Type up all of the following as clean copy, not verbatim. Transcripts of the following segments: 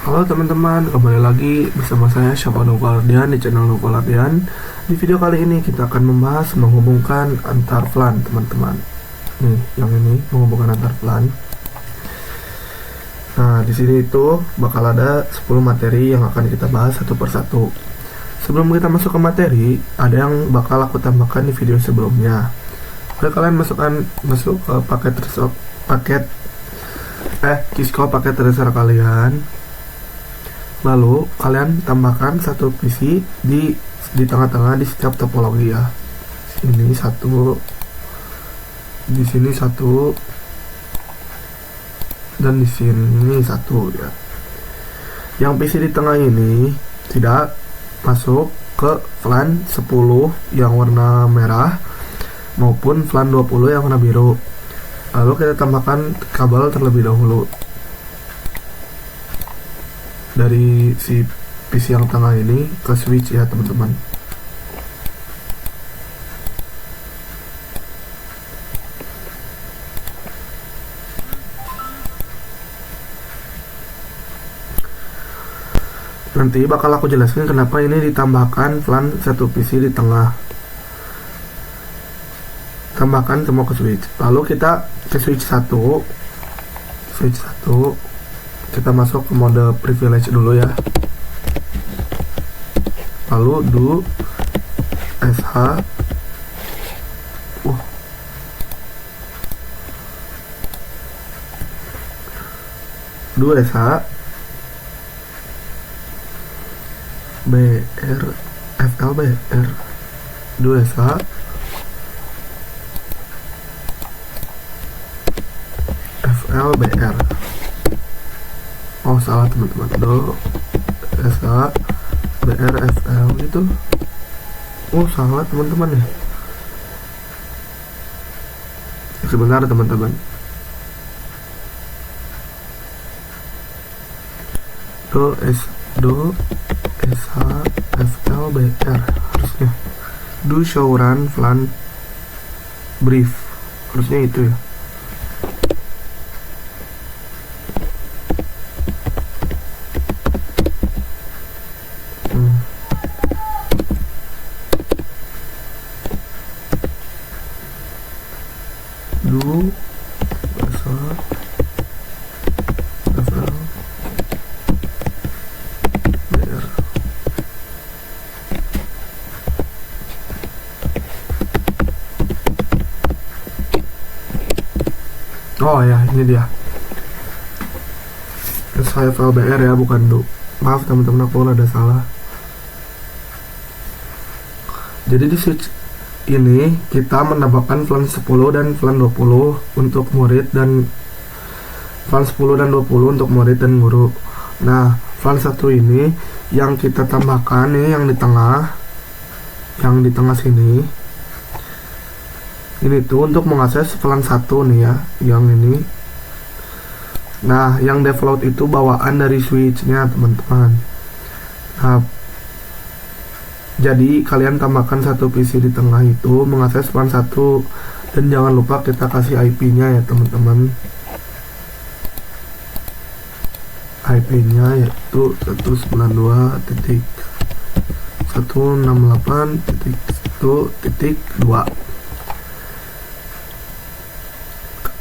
Halo teman-teman, kembali lagi bersama saya Syapa Novalardian di channel Novalardian. Di video kali ini kita akan membahas menghubungkan antar VLAN, teman-teman. Nih, yang ini menghubungkan antar VLAN. Nah, di sini itu bakal ada 10 materi yang akan kita bahas satu persatu. Sebelum kita masuk ke materi, ada yang bakal aku tambahkan di video sebelumnya. Oke, kalian masuk ke Cisco paket tracer kalian. Lalu kalian tambahkan satu PC di tengah-tengah di setiap topologi ya. Ini satu, di sini satu, dan di sini satu ya. Yang PC di tengah ini tidak masuk ke VLAN 10 yang warna merah maupun VLAN 20 yang warna biru. Lalu kita tambahkan kabel terlebih dahulu dari si PC yang tengah ini ke switch ya teman-teman. Nanti bakal aku jelaskan kenapa ini ditambahkan VLAN satu PC di tengah. Tambahkan semua ke switch. Lalu kita ke switch 1. Kita masuk ke mode privilege dulu ya. Lalu do sh br flbr do sh flbr. Oh salah teman-teman, do sh brfl gitu. Oh salah teman-teman ya. Sebentar teman-teman. Do sh flbr harusnya. Do show run VLAN brief, harusnya itu ya. Do sh flbr. Oh ya, ini dia. Saya FLBR ya, bukan do. Maaf teman-teman, aku ada salah. Jadi di switch ini kita menambahkan VLAN 10 dan VLAN 20 untuk murid dan VLAN 10 dan 20 untuk murid dan guru. Nah, VLAN 1 ini yang kita tambahkan nih yang di tengah sini. Ini tuh untuk mengakses VLAN 1 nih ya, yang ini. Nah, yang default itu bawaan dari switchnya teman-teman. Nah, jadi kalian tambahkan satu PC di tengah itu mengakses VLAN 1, dan jangan lupa kita kasih IP-nya ya teman-teman. IP-nya yaitu 192.168.1.2.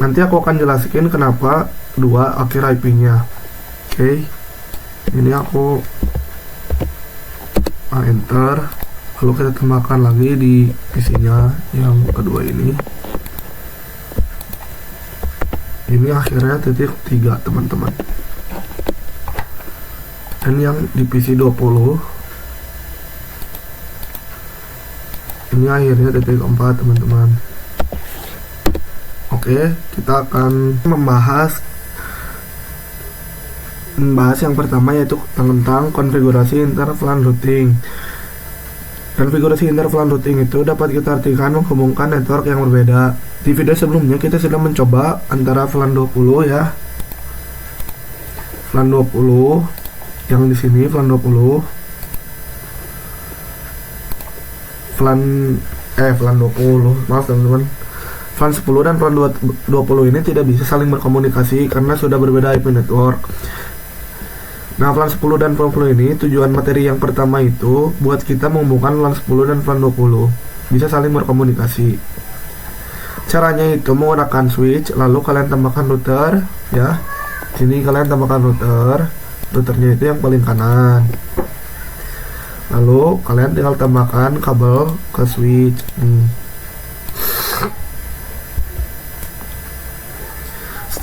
Nanti aku akan jelaskan kenapa 2 akhir IP-nya. Oke. Ini aku enter, lalu kita tambahkan lagi di PC-nya yang kedua ini. Ini akhirnya .3 teman-teman. Dan yang di PC 20 ini akhirnya .4 teman-teman. Oke, kita akan membahas yang pertama, yaitu tentang konfigurasi inter-VLAN routing. Konfigurasi inter-VLAN routing itu dapat kita artikan menghubungkan network yang berbeda. Di video sebelumnya kita sudah mencoba antara VLAN 20 ya. VLAN 20 yang di sini, VLAN 20 VLAN 20, maaf teman-teman, VLAN 10 dan VLAN 20 ini tidak bisa saling berkomunikasi karena sudah berbeda IP network. Nah, VLAN 10 dan 20 ini tujuan materi yang pertama itu buat kita menghubungkan VLAN 10 dan VLAN 20 bisa saling berkomunikasi. Caranya itu menggunakan switch, lalu kalian tambahkan router ya. Sini kalian tambahkan routernya itu yang paling kanan. Lalu kalian tinggal tambahkan kabel ke switch nih.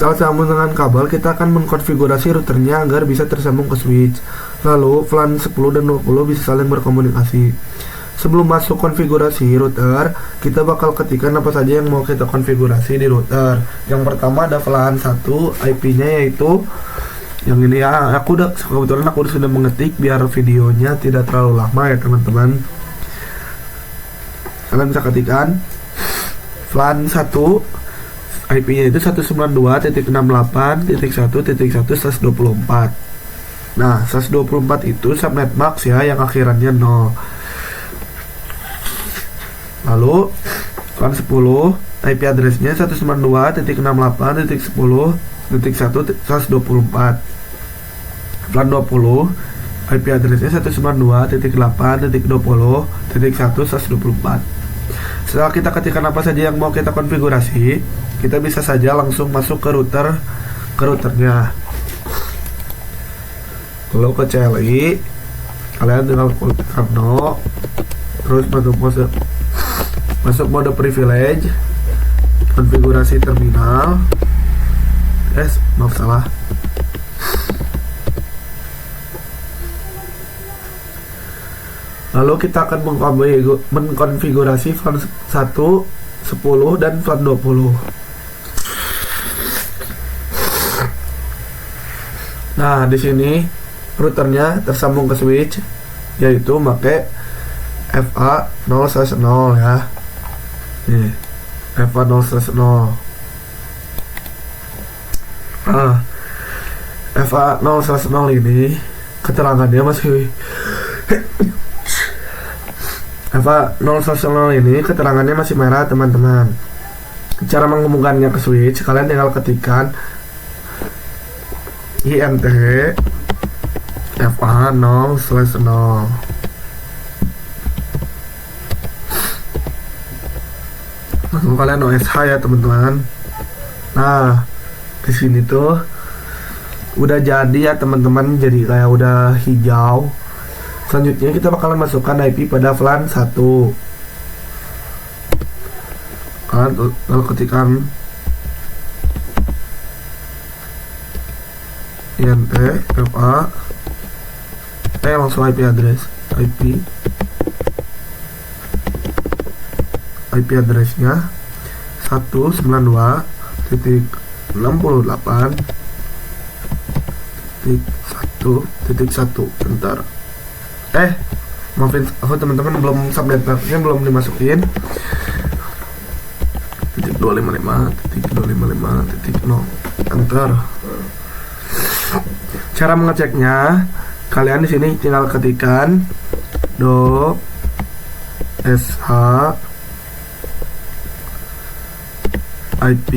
Setelah tersambung dengan kabel, kita akan mengkonfigurasi routernya agar bisa tersambung ke switch. Lalu VLAN 10 dan 20 bisa saling berkomunikasi. Sebelum masuk konfigurasi router, kita bakal ketikkan apa saja yang mau kita konfigurasi di router. Yang pertama ada VLAN 1, IP-nya yaitu yang ini ya. Kebetulan aku sudah mengetik biar videonya tidak terlalu lama ya teman-teman. Kalian bisa ketikkan VLAN 1, IP-nya itu 192.68.1.1/124. Nah, 124 itu subnet max ya yang akhirannya 0. Lalu VLAN 10 IP address-nya 192.68.10.1/124. VLAN 20 IP address-nya 192.8.20.1/124. Setelah kita ketikkan apa saja yang mau kita konfigurasi, kita bisa saja langsung masuk ke routernya. Lalu ke CLI, kalian tinggal klik no, terus masuk mode privilege, konfigurasi terminal. Maaf salah. Lalu kita akan mengkonfigurasi VLAN 1, 10 dan VLAN 20. Nah, di sini routernya tersambung ke switch, yaitu pakai FA0/0 ya. Nih, FA0/0. FA0/0 ini keterangannya masih keterangannya masih merah teman-teman. Cara menghubungkannya ke switch, kalian tinggal ketikkan INT FA0/0. Langsung kalian OSH ya teman-teman. Nah, di sini tuh udah jadi ya teman-teman, jadi kayak udah hijau. Selanjutnya kita bakalan masukkan IP pada VLAN 1. Kalian lalu ketikkan INT FA langsung IP address IP address-nya 192.68.1.1. Bentar. Maafin aku teman-teman, belum subnetnya belum dimasukin. 255.255.0. Enter. Cara mengeceknya, kalian di sini tinggal ketikkan sh IP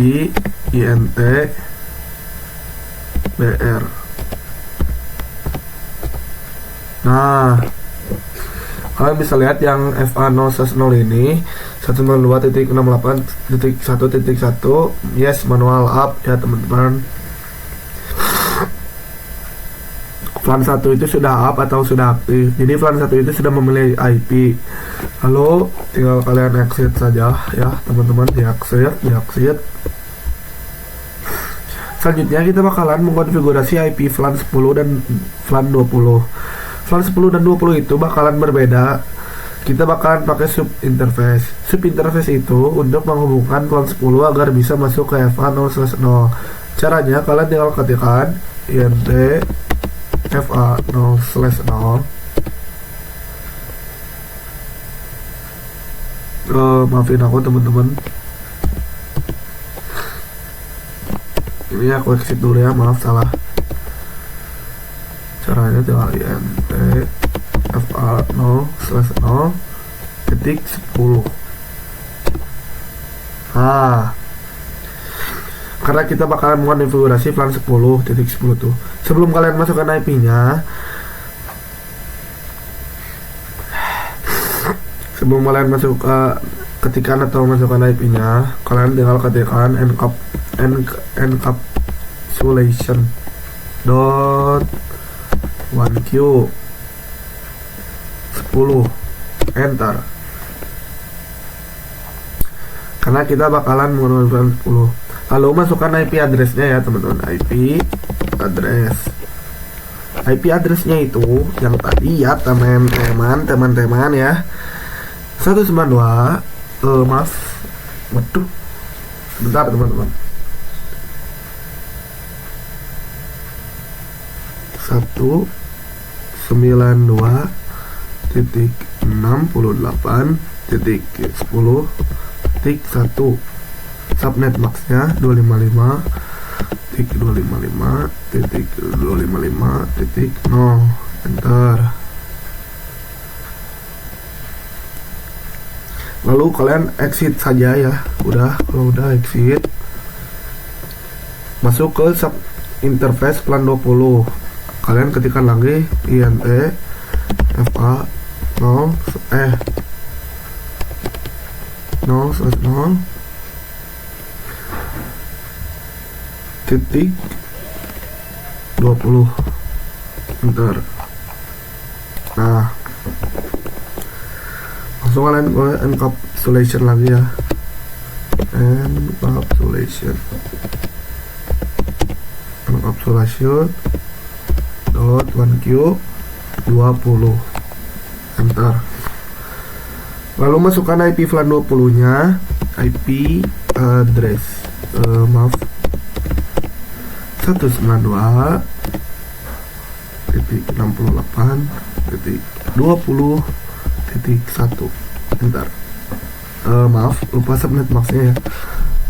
INT BR. Nah, kalian bisa lihat yang FA0/0 ini 192.68.1.1. Yes, manual up ya teman-teman. VLAN 1 itu sudah up atau sudah aktif. Jadi VLAN 1 itu sudah memilih IP. Lalu tinggal kalian exit saja ya teman-teman, di exit. Selanjutnya kita bakalan mengkonfigurasi IP VLAN 10 dan VLAN 20. VLAN 10 dan 20 itu bakalan berbeda. Kita bakalan pakai sub interface. Sub interface itu untuk menghubungkan VLAN 10 agar bisa masuk ke FA0/0. Caranya kalian tinggal ketikkan INT FA0/0. Maafin aku teman-teman. Ini aku exit dulu ya, maaf salah. Caranya tinggal INT FA0/0.10. Nah, karena kita bakalan mengonfigurasi VLAN 10.10 tuh. Sebelum kalian masukkan IP-nya, sebelum kalian masuk ketikan atau masukkan IP-nya, kalian tinggal ketikkan encapsulation dot 1q 10 enter, karena kita bakalan menggunakan 10. Lalu masukkan IP address-nya ya teman-teman. IP address-nya itu yang tadi ya teman-teman ya, 192 maaf, waduh, bentar teman-teman, 192.68.10.1 subnet maxnya 255.255.255.0 enter. Lalu kalian exit saja ya. Kalau udah exit, masuk ke sub interface VLAN 20. Kalian ketikkan lagi int fa 0 titik 20 enter. Nah, langsung kalian encapsulation lagi ya, encapsulation dot 1q 20 enter. Lalu masukkan IP VLAN 20 nya, IP address 192.68.20.1 enter. Maaf, lupa subnet maxnya ya,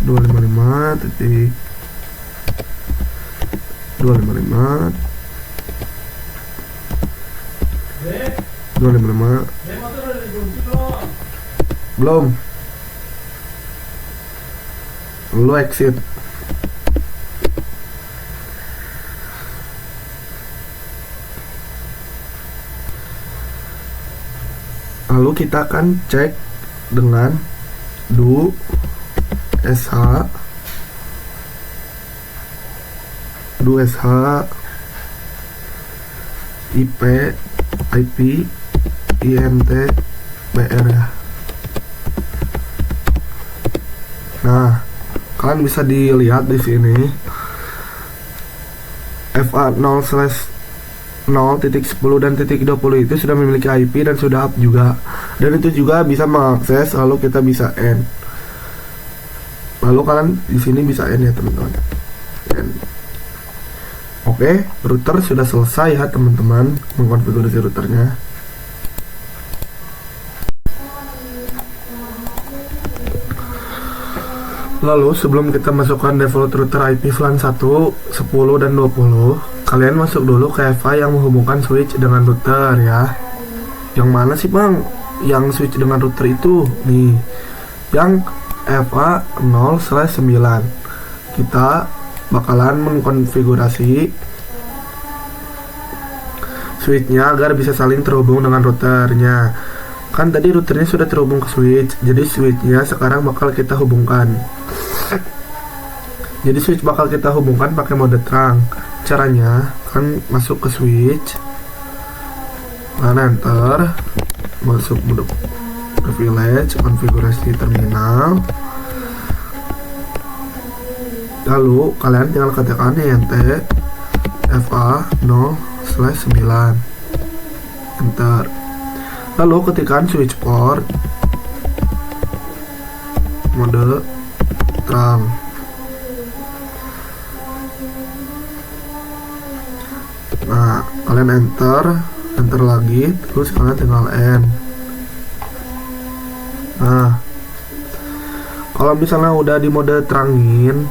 255 belum, lu exit. Lalu kita akan cek dengan do sh IP int br ya. Nah, kalian bisa dilihat di sini fa 0/0.10 dan .20 itu sudah memiliki IP dan sudah up juga, dan itu juga bisa mengakses. Lalu kita bisa end. Lalu kalian di sini bisa end ya teman-teman. Oke, router sudah selesai ya teman-teman, mengkonfigurasi routernya. Lalu sebelum kita masukkan default router IP VLAN 1, 10 dan 20, kalian masuk dulu ke FA yang menghubungkan switch dengan router ya. Yang mana sih bang yang switch dengan router itu? Nih, yang FA 0/9. Kita bakalan mengkonfigurasi switchnya agar bisa saling terhubung dengan routernya. Kan tadi routernya sudah terhubung ke switch, jadi switchnya sekarang bakal kita hubungkan. Jadi switch bakal kita hubungkan pakai mode terang. Caranya kan masuk ke switch, enter, masuk mode privilege, konfigurasi terminal. Lalu kalian tinggal ketikkan int fa 0/9 enter. Lalu ketikkan switch port mode terang. Nah, kalian enter lagi, terus kalian tinggal end. Nah, kalau misalnya udah di mode terangin,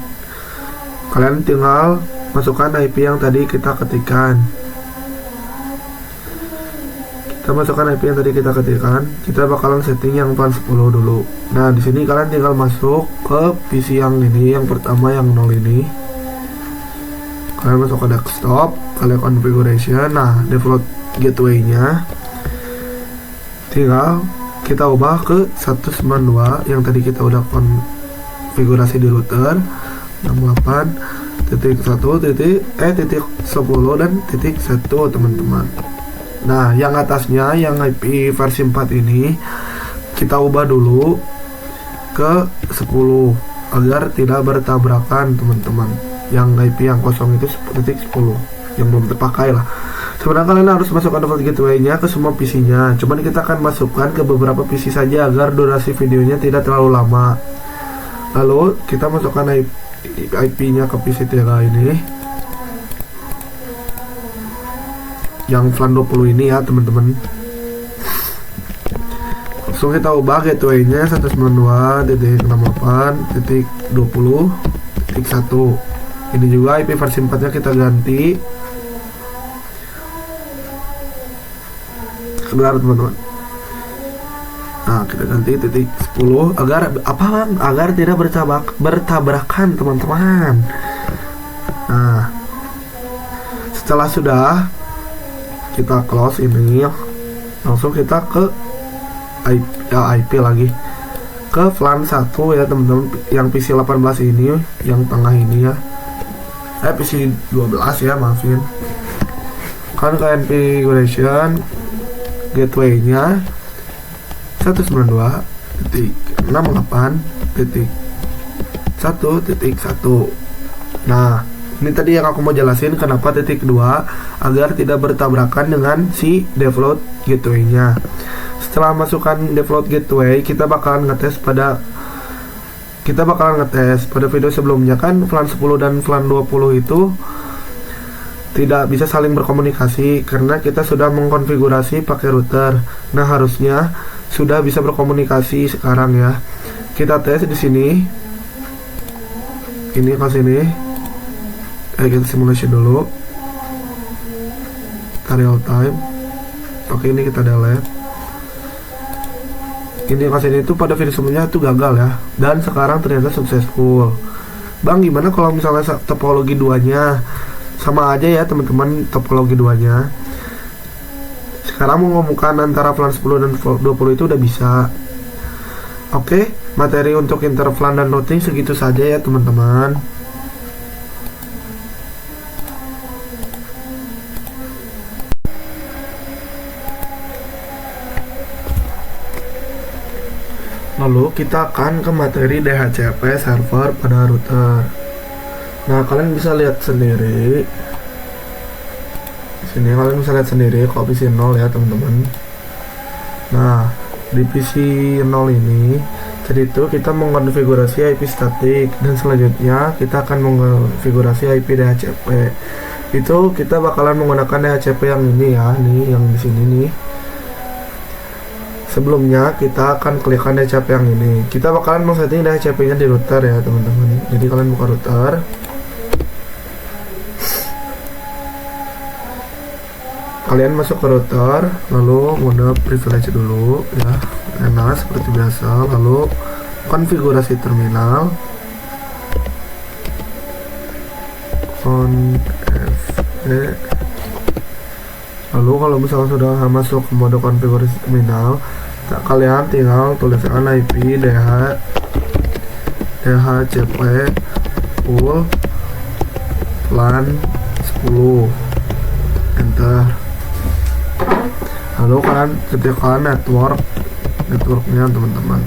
kalian tinggal masukkan IP yang tadi kita ketikkan. kita masukkan IP yang tadi kita ketikkan. Kita bakalan setting yang plan 10 dulu. Nah, di sini kalian tinggal masuk ke PC yang ini, yang pertama yang 0 ini. Kalian masuk ke desktop, kalian configuration. Nah, default gateway-nya tinggal kita ubah ke 192 yang tadi kita udah konfigurasi di router 68.1.10 dan .1 teman-teman. Nah, yang atasnya yang IP versi 4 ini kita ubah dulu ke 10 agar tidak bertabrakan teman-teman. Yang IP yang kosong itu 10 yang belum terpakai lah. Sebenarnya kalian harus masukkan default gateway-nya ke semua PC-nya. Cuman kita akan masukkan ke beberapa PC saja agar durasi videonya tidak terlalu lama. Lalu kita masukkan IP-nya ke PC Tera ini. Yang VLAN 20 ini ya teman-teman. Langsung kita ubah gateway-nya 192.68.20.1. Ini juga IP versi 4-nya kita ganti. Sebentar teman-teman. Nah, kita ganti titik 10 agar apa bang? Agar tidak bertabrakan teman-teman. Nah, setelah sudah kita close ini, langsung kita ke IP lagi ke VLAN 1 ya teman-teman, yang PC 18 ini, yang tengah ini ya. PC 12 ya, maafin. Kan configuration gateway-nya 192.68.1.1. Nah, ini tadi yang aku mau jelasin kenapa titik 2 agar tidak bertabrakan dengan si default gateway-nya. Setelah masukkan default gateway, kita bakalan ngetes pada video sebelumnya kan VLAN 10 dan VLAN 20 itu tidak bisa saling berkomunikasi karena kita sudah mengkonfigurasi pakai router. Nah, harusnya sudah bisa berkomunikasi sekarang ya. Kita tes di sini. Ini ke sini. Kita simulation dulu. Kita real time. Oke, ini kita delete. Ini ke sini itu pada video sebelumnya itu gagal ya. Dan sekarang ternyata successful. Bang, gimana kalau misalnya topologi 2-nya? Sama aja ya teman-teman, topologi 2-nya. Sekarang menghubungkan antara VLAN 10 dan 20 itu udah bisa. Oke, materi untuk interVLAN dan routing segitu saja ya teman-teman. Lalu kita akan ke materi DHCP server pada router. Nah, kalian bisa lihat sendiri. Sini kalian bisa lihat sendiri kalau PC 0 ya teman-teman. Nah, di PC 0 ini tadi itu kita mengkonfigurasi IP statik dan selanjutnya kita akan mengkonfigurasi IP DHCP. Itu kita bakalan menggunakan DHCP yang ini ya, nih yang di sini nih. Sebelumnya kita akan klikkan DHCP yang ini. Kita bakalan men-setting DHCP-nya di router ya teman-teman. Jadi kalian buka router. Kalian masuk ke router, lalu mode privilege dulu ya, enak seperti biasa. Lalu konfigurasi terminal, lalu kalau misalnya sudah masuk ke mode konfigurasi terminal, kalian tinggal tuliskan IP DHCP full VLAN 10, enter. Lalu kalian ketikkan networknya teman-teman.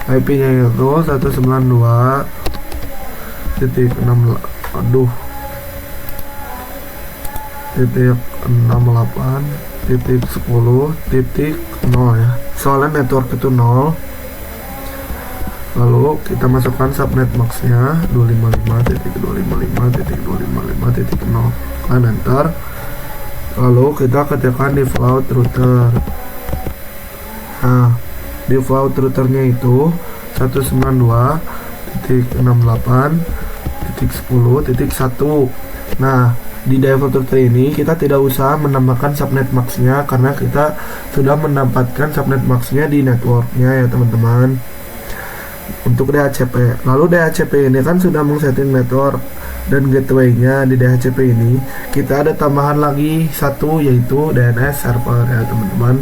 IP-nya itu 192.68.10.0 ya. Soalnya network itu 0. Lalu kita masukkan subnet max-nya 255.255.255.0. Kalian enter. Lalu kita ketikkan default router. Nah, default routernya itu 192.68.10.1. Nah, di default router ini kita tidak usah menambahkan subnet maxnya karena kita sudah mendapatkan subnet maxnya di networknya ya teman-teman, untuk DHCP. Lalu DHCP ini kan sudah mengsetting network dan gateway-nya. Di DHCP ini kita ada tambahan lagi satu, yaitu DNS server ya teman-teman.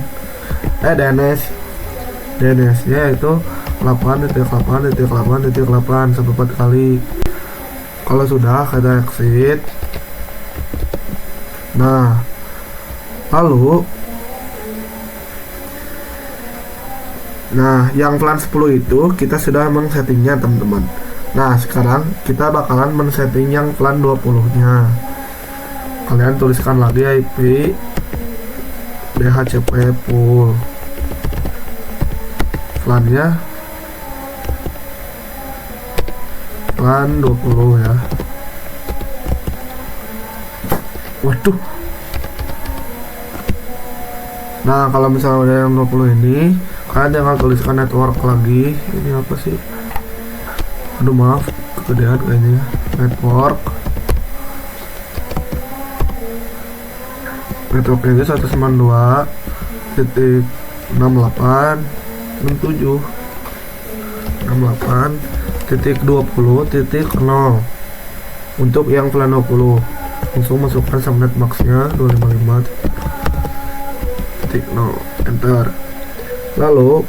DNS-nya itu 8.8.8.8 sampai 4 kali. Kalau sudah, kita exit. Nah, lalu yang VLAN 10 itu kita sudah men-settingnya teman-teman. Nah, sekarang kita bakalan men-setting yang VLAN 20-nya. Kalian tuliskan lagi IP DHCP full. VLAN-nya VLAN 20 ya. Waduh. Nah, kalau misalnya udah yang 20 ini, kalian tinggal tuliskan network lagi. Ini apa sih? Aduh, maaf, kegedean kayaknya. Networknya itu 192.168.20.0 untuk yang VLAN 20. Langsung masukkan subnet maxnya 255.0, enter. Lalu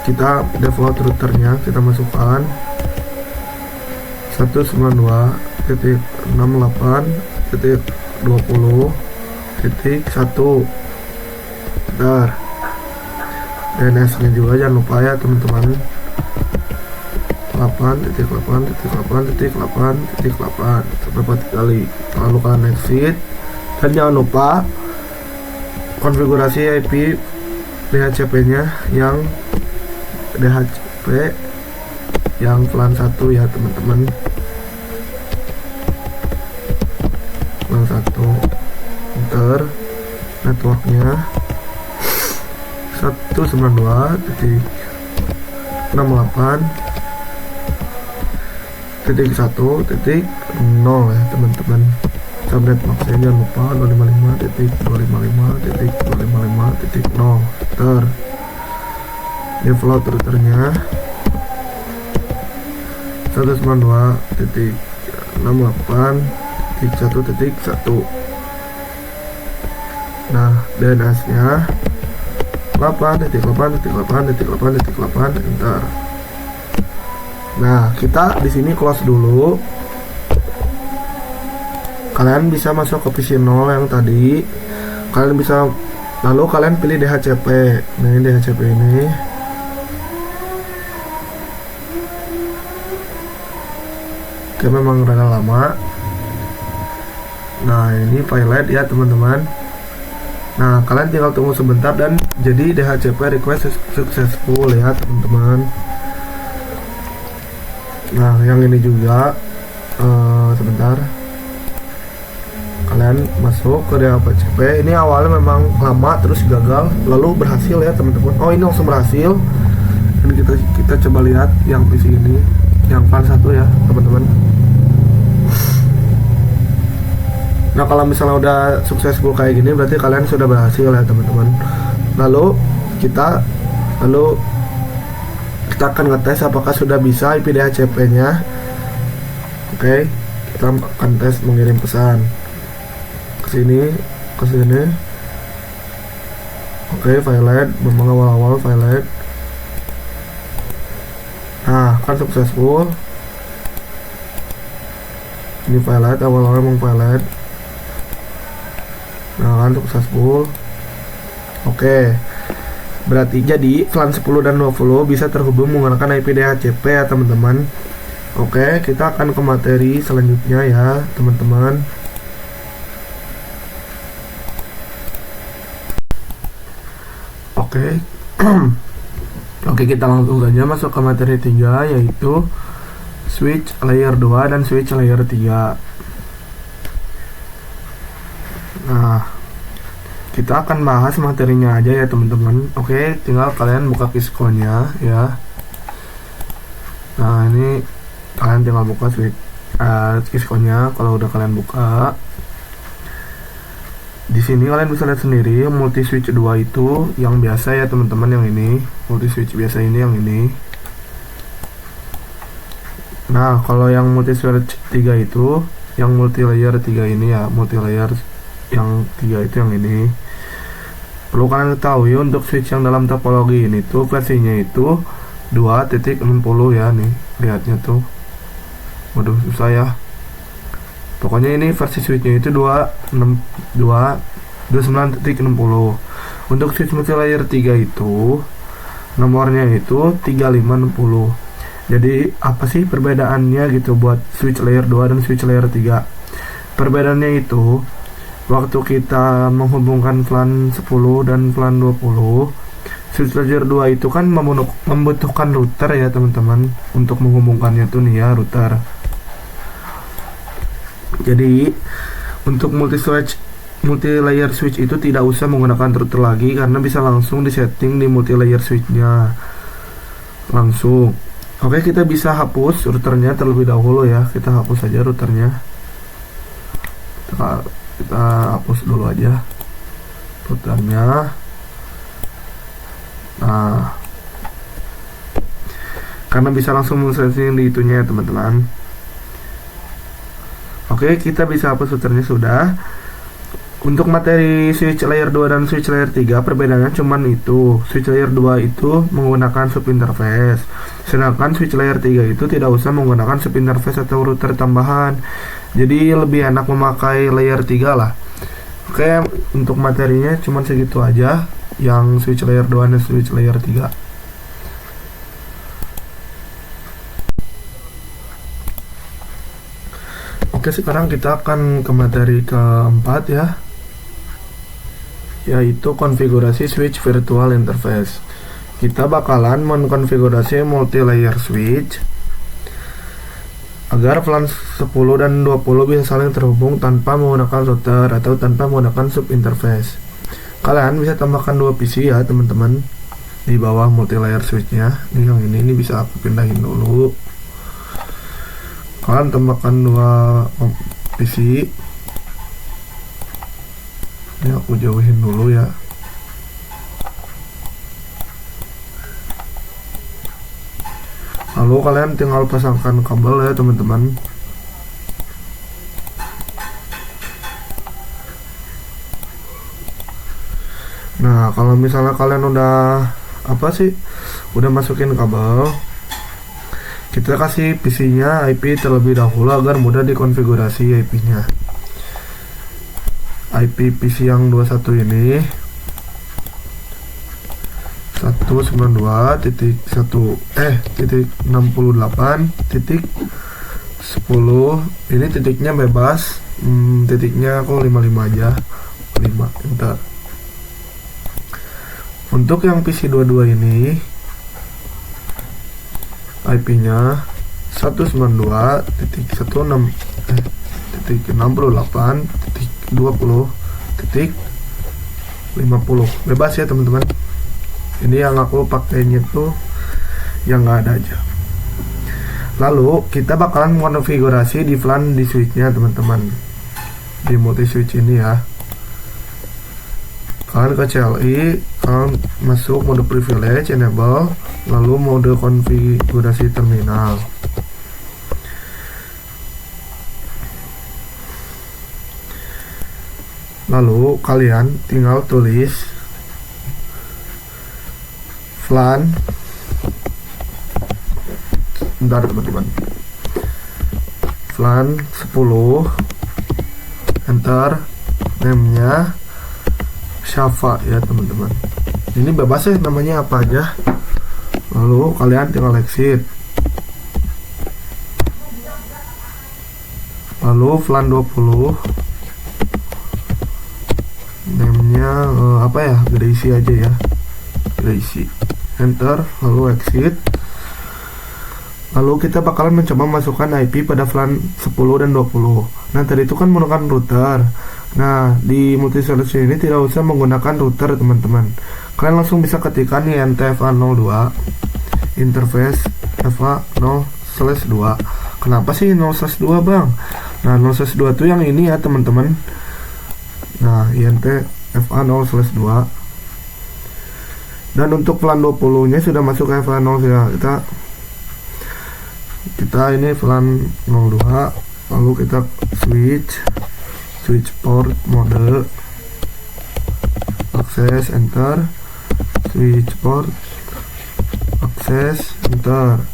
kita default routernya kita masukkan 192.68.20.1. Bentar, DNS nya juga jangan lupa ya teman-teman, 8.8.8.8 sampai 4 kali. Lalu kalian exit dan jangan lupa konfigurasi IP DHCP nya yang VLAN 1 ya teman-teman. VLAN 1, enter. Networknya 192.68.1.0 ya teman-teman. Subnet maxnya jangan lupa 255.255.255.0, enter. Default routernya 192.68.1.1. Nah, DNS nya 8.8.8.8.8, enter. Nah, kita di sini close dulu. Kalian bisa masuk ke PC 0 yang tadi. Kalian bisa, lalu kalian pilih DHCP. Nah, ini DHCP ini. Oke, memang rada lama. Nah, ini pilot ya teman-teman. Nah, kalian tinggal tunggu sebentar dan jadi DHCP request successful ya teman-teman. Nah, yang ini juga sebentar. Kalian masuk ke DHCP. Ini awalnya memang lama terus gagal, lalu berhasil ya teman-teman. Oh, ini langsung berhasil. Dan kita coba lihat yang PC ini, yang VLAN 1 ya teman-teman. Nah, kalau misalnya udah successful kayak gini, berarti kalian sudah berhasil ya teman-teman. Lalu kita akan ngetes apakah sudah bisa IP DHCP-nya. Oke, kita akan tes mengirim pesan ke sini. Oke, violet, memang awal-awal violet. Nah, kan successful. Ini violet, awal-awal memang violet. Nah, kan successful. Oke, berarti jadi VLAN 10 dan 20 bisa terhubung menggunakan IP DHCP ya teman-teman. Oke, kita akan ke materi selanjutnya ya teman-teman. Oke. Oke, kita langsung saja masuk ke materi 3, yaitu switch layer 2 dan switch layer 3. Nah, kita akan bahas materinya aja ya teman-teman. Oke, tinggal kalian buka Cisco-nya ya. Nah, ini kalian tinggal buka switch Cisco-nya. Kalau udah kalian buka, Di sini kalian bisa lihat sendiri multi switch 2 itu yang biasa ya teman-teman, yang ini multi switch biasa, ini yang ini. Nah kalau yang multi switch 3 itu, yang multi layer 3 ini ya, multi layer yang 3 itu yang ini. Perlu kalian ketahui untuk switch yang dalam topologi ini tuh versinya itu 2.60 ya, nih lihatnya tuh. Waduh susah ya. Pokoknya ini versi switchnya itu 29.60. Untuk switch multi layer 3 itu nomornya itu 3560. Jadi apa sih perbedaannya gitu buat switch layer 2 dan switch layer 3? Perbedaannya itu waktu kita menghubungkan VLAN 10 dan VLAN 20, switch layer 2 itu kan membutuhkan router ya teman-teman untuk menghubungkannya tuh nih ya, router. Jadi untuk multi layer switch itu tidak usah menggunakan router lagi karena bisa langsung disetting di multi layer switchnya langsung. Oke, kita bisa hapus routernya terlebih dahulu ya. Kita hapus saja routernya. Kita hapus dulu aja routernya. Nah, karena bisa langsung men-setting di itunya ya teman-teman. Oke, kita bisa hapus routernya sudah. Untuk materi switch layer 2 dan switch layer 3 perbedaannya cuman itu. Switch layer 2 itu menggunakan sub interface, sedangkan switch layer 3 itu tidak usah menggunakan sub interface atau router tambahan. Jadi lebih enak memakai layer 3 lah. Oke, untuk materinya cuman segitu aja yang switch layer 2 dan switch layer 3. Oke, sekarang kita akan ke materi keempat ya, yaitu konfigurasi switch virtual interface. Kita bakalan mengkonfigurasi multi layer switch agar VLAN 10 dan 20 bisa saling terhubung tanpa menggunakan router atau tanpa menggunakan sub interface. Kalian bisa tambahkan 2 PC ya teman-teman di bawah multi layer switchnya. Ini yang ini bisa aku pindahin dulu. Kalian tambahkan 2 PC. Ini aku jauhin dulu ya. Lalu kalian tinggal pasangkan kabel ya teman-teman. Nah kalau misalnya kalian udah udah masukin kabel, kita kasih PC nya IP terlebih dahulu agar mudah dikonfigurasi IP nya. IP PC yang 21 ini 192.168.10. ini titiknya bebas, titiknya aku 55 aja, 5 enter. Untuk yang PC 22 ini IP nya 192.168.20.50 bebas ya teman-teman. Ini yang aku pakainya tuh yang nggak ada aja. Lalu kita bakalan konfigurasi di VLAN di switchnya teman-teman, di multi switch ini ya. Kalian ke CLI, kalian masuk mode privilege enable, lalu mode konfigurasi terminal. Lalu kalian tinggal tulis VLAN, bentar teman-teman, VLAN 10, enter, name-nya Shafa ya teman-teman. Ini bebas ya namanya apa aja. Lalu kalian tinggal exit. Lalu VLAN 20, name-nya Gracie aja ya, Gracie, enter, lalu exit. Lalu kita bakalan mencoba masukkan IP pada VLAN 10 dan 20. Nah tadi itu kan menggunakan router. Nah di multi solution ini tidak usah menggunakan router teman-teman. Kalian langsung bisa ketikkan nih NTFA02 interface FA 0/2. Kenapa sih 0/2 bang? Nah 0/2 tuh yang ini ya teman-teman, Nah, INT FA0/2. Dan untuk VLAN 20 nya sudah masuk ke FA0 ya. Kita ini VLAN 02, lalu kita switch port mode, akses enter, switch port, akses enter,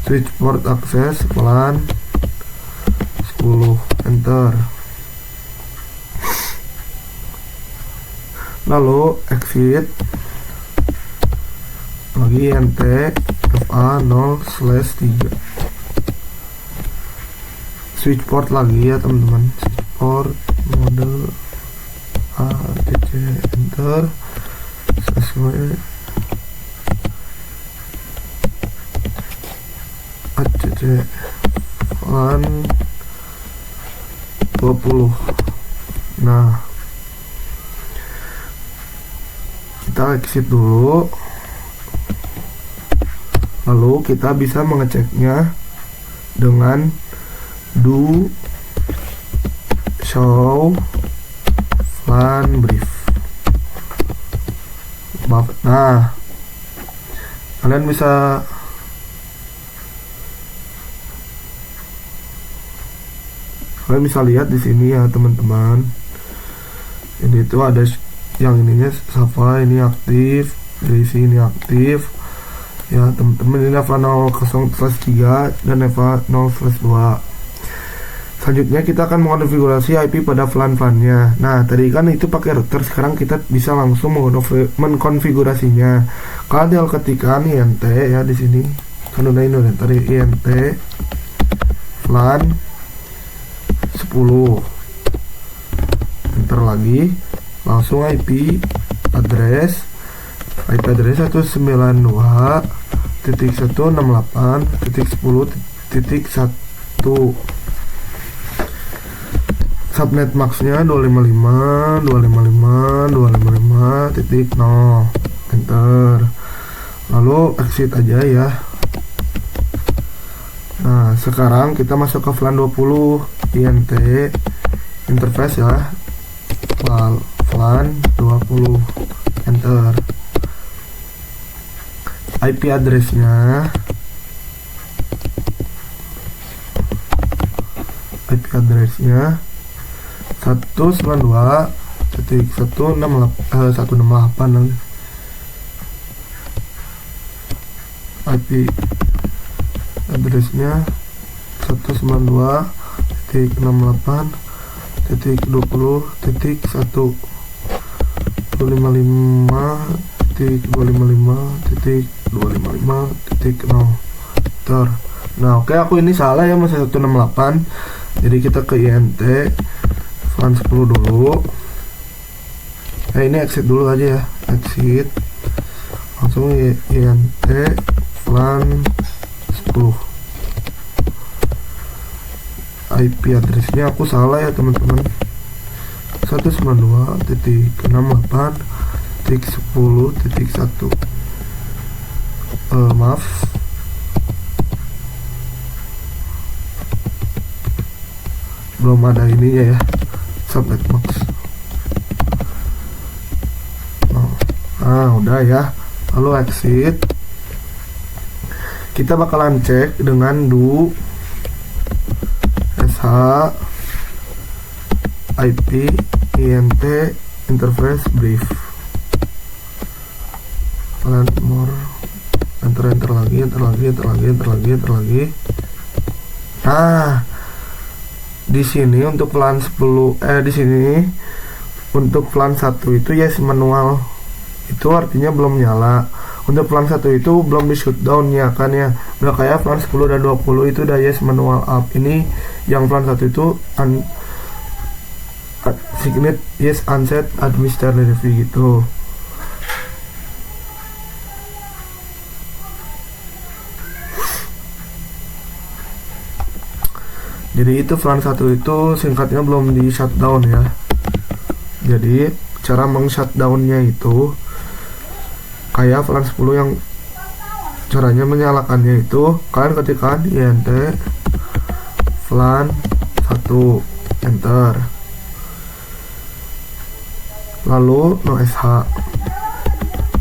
switch port akses VLAN 10 enter, lalu exit lagi INT FA0/3, switch port lagi ya teman-teman, switch port mode ACC enter, sesuai ACC VLAN 20. Nah, kita exit dulu, lalu kita bisa mengeceknya dengan do show VLAN brief. Nah, kalian bisa lihat di sini ya teman-teman. Ini itu ada yang ininya Safa ini aktif, Daisy ini aktif ya teman-teman. Ini Eva 0/3 dan Eva 0/2. Selanjutnya kita akan mengonfigurasi IP pada VLAN-nya. Nah, tadi kan itu pakai router, sekarang kita bisa langsung mengkonfigurasinya. Kalian tinggal ketikkan INT ya di sini. Kan udah ini tadi INT VLAN 10. Enter lagi, langsung IP address 192.168.10.1. Subnet maxnya 255.255.255.0. Enter, lalu exit aja ya. Nah, sekarang kita masuk ke VLAN 20 INT interface ya, VLAN 20 enter, IP addressnya 192.168 lagi. IP addressnya 192.68.20.1 255.255.255.0. Nah, oke, aku ini salah ya, masih 168. Jadi kita ke INT VLAN 10 dulu. Ini exit dulu aja ya, exit, langsung INT VLAN 10. IP addressnya aku salah ya teman-teman, 192.68.10.1. Maaf, belum ada ininya ya, subnet max. Nah, udah ya, lalu exit. Kita bakalan cek dengan do sh IP INT interface brief. Kalian more enter lagi. Nah, di sini untuk VLAN 10 di sini untuk VLAN 1 itu yes manual, itu artinya belum nyala. Untuk VLAN 1 itu belum di shutdown ya kan ya. Udah kayak VLAN 10 dan 20 itu udah yes manual up. Ini yang VLAN 1 itu signet yes unset administrator gitu. Jadi itu VLAN 1 itu singkatnya belum di shutdown ya. Jadi cara meng-shutdownnya itu kayak VLAN 10 yang caranya menyalakannya itu kalian ketikkan INT VLAN satu, enter. Lalu no sh,